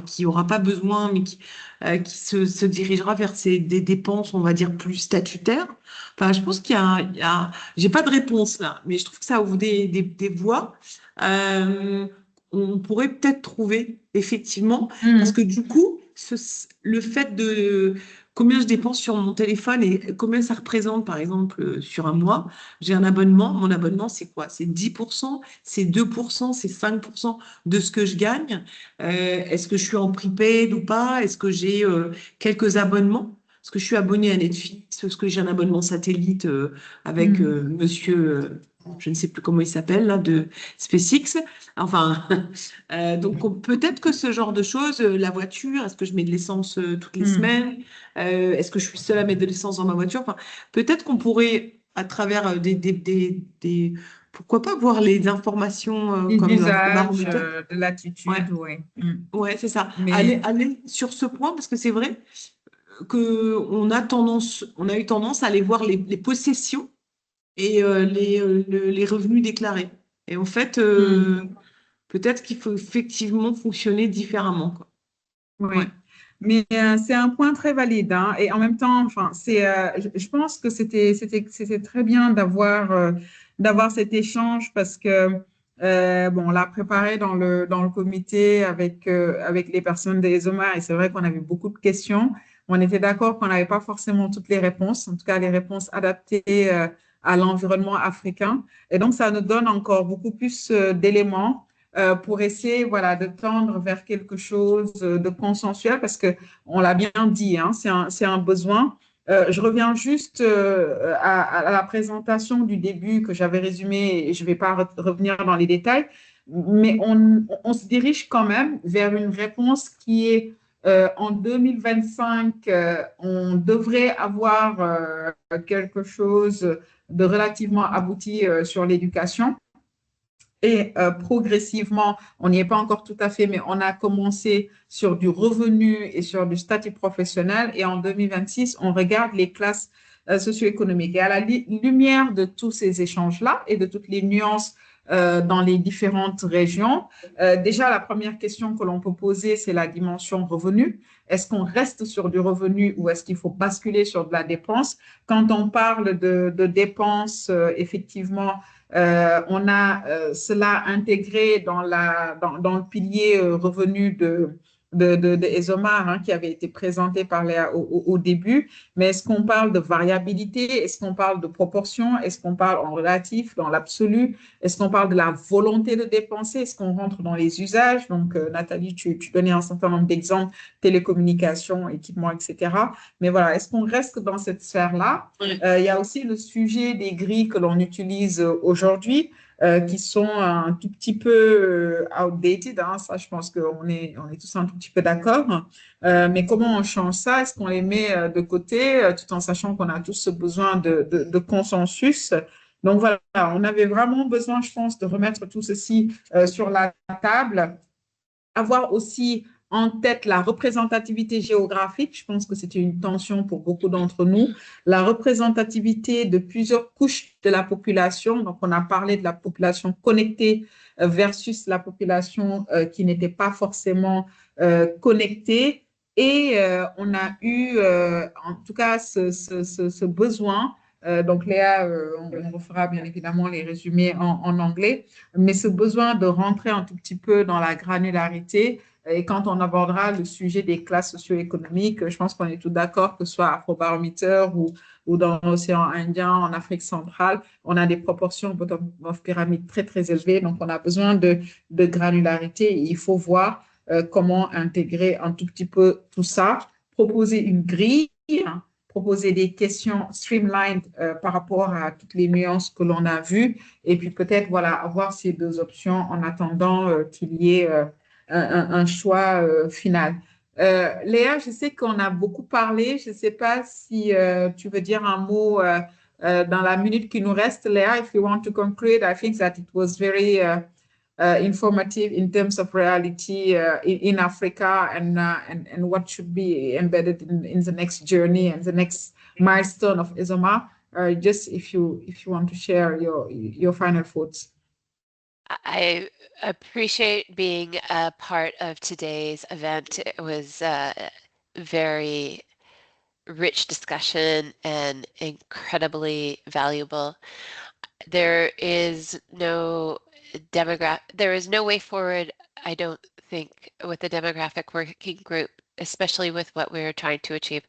qui n'aura pas besoin, mais qui se dirigera vers des dépenses, on va dire, plus statutaires? Enfin, je pense qu'il y a j'ai pas de réponse là, mais je trouve que ça ouvre des voies. On pourrait peut-être trouver, effectivement, parce que du coup, le fait de combien je dépense sur mon téléphone et combien ça représente, par exemple, sur un mois. J'ai un abonnement. Mon abonnement, c'est quoi? C'est 10%, c'est 2%, c'est 5% de ce que je gagne. Est-ce que je suis en prepaid ou pas? Est-ce que j'ai quelques abonnements? Est-ce que je suis abonnée à Netflix? Est-ce que j'ai un abonnement satellite avec monsieur, je ne sais plus comment il s'appelle, là, de SpaceX? Enfin, donc peut-être que ce genre de choses, la voiture, est-ce que je mets de l'essence toutes les semaines? Est-ce que je suis seule à mettre de l'essence dans ma voiture? Enfin, peut-être qu'on pourrait, à travers pourquoi pas voir les informations comme L'usage, de l'attitude, oui. Ouais, c'est ça. Mais Aller sur ce point, parce que c'est vrai qu'on a eu tendance à aller voir les possessions et les revenus déclarés. Et en fait, peut-être qu'il faut effectivement fonctionner différemment, quoi. oui. Ouais. Mais c'est un point très valide, hein. Et en même temps, je pense que c'était très bien d'avoir cet échange parce que on l'a préparé dans le comité avec les personnes des ESOMAR et c'est vrai qu'on avait beaucoup de questions. On était d'accord qu'on n'avait pas forcément toutes les réponses, en tout cas les réponses adaptées à l'environnement africain. Et donc, ça nous donne encore beaucoup plus d'éléments pour essayer de tendre vers quelque chose de consensuel parce qu'on l'a bien dit, hein, c'est un besoin. Je reviens juste à la présentation du début que j'avais résumée et je ne vais pas revenir dans les détails, mais on se dirige quand même vers une réponse qui est en 2025, on devrait avoir quelque chose relativement abouti sur l'éducation. Et progressivement, on n'y est pas encore tout à fait, mais on a commencé sur du revenu et sur du statut professionnel. Et en 2026, on regarde les classes socio-économiques. Et à la lumière de tous ces échanges-là et de toutes les nuances dans les différentes régions, déjà, la première question que l'on peut poser, c'est la dimension revenu. Est-ce qu'on reste sur du revenu ou est-ce qu'il faut basculer sur de la dépense? Quand on parle de dépenses, effectivement, on a cela intégré dans le pilier revenu de ESOMAR, hein, qui avait été présenté par Léa au début. Mais est-ce qu'on parle de variabilité? Est-ce qu'on parle de proportion? Est-ce qu'on parle en relatif, dans l'absolu? Est-ce qu'on parle de la volonté de dépenser? Est-ce qu'on rentre dans les usages? Donc, Nathalie, tu donnais un certain nombre d'exemples, télécommunications, équipements, etc. Mais voilà, est-ce qu'on reste dans cette sphère-là? Il y a aussi le sujet des grilles que l'on utilise aujourd'hui, qui sont un tout petit peu outdated, hein, ça je pense qu'on est tous un tout petit peu d'accord, mais comment on change ça? Est-ce qu'on les met de côté tout en sachant qu'on a tous ce besoin de consensus? Donc voilà, on avait vraiment besoin, je pense, de remettre tout ceci sur la table, avoir aussi en tête la représentativité géographique. Je pense que c'était une tension pour beaucoup d'entre nous. La représentativité de plusieurs couches de la population. Donc, on a parlé de la population connectée versus la population qui n'était pas forcément connectée. Et on a eu, en tout cas, ce besoin. Donc, Léa, on refera bien évidemment les résumés en anglais, mais ce besoin de rentrer un tout petit peu dans la granularité. Et quand on abordera le sujet des classes socio-économiques, je pense qu'on est tous d'accord, que ce soit Afrobaromètre ou dans l'océan Indien, en Afrique centrale, on a des proportions bottom of pyramide très, très élevées. Donc, on a besoin de granularité. Il faut voir comment intégrer un tout petit peu tout ça, proposer une grille, proposer des questions streamlined par rapport à toutes les nuances que l'on a vues, et puis peut-être voilà, avoir ces deux options en attendant qu'il y ait un choix final. Léa, je sais qu'on a beaucoup parlé. Je ne sais pas si tu veux dire un mot dans la minute qui nous reste. Léa, if you want to conclude, I think that it was very informative in terms of reality in Africa and what should be embedded in the next journey and the next milestone of ESOMAR. Just if you want to share your final thoughts. I appreciate being a part of today's event. It was a very rich discussion and incredibly valuable. There is no way forward, I don't think, with the demographic working group, especially with what we're trying to achieve,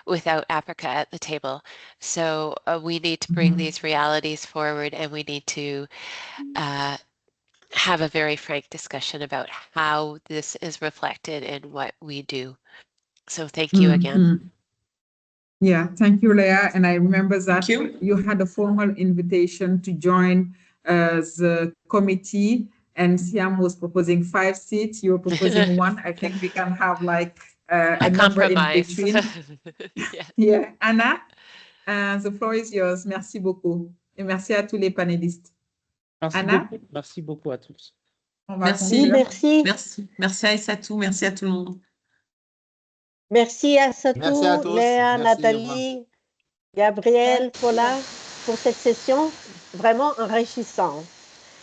without Africa at the table. So we need to bring these realities forward, and we need to have a very frank discussion about how this is reflected in what we do. So thank you again. Yeah, thank you, Leah. And I remember that you had a formal invitation to join the committee, and Siam was proposing 5 seats. You were proposing 1. I think we can have like a number in between. Yeah. Anna, the floor is yours. Merci beaucoup. Et merci à tous les panélistes. Merci beaucoup à tous. Merci. Merci à Aïssatou, merci à tout le monde. Merci à Aïssatou, Léa, Nathalie, Gabriel, Paula, pour cette session vraiment enrichissante.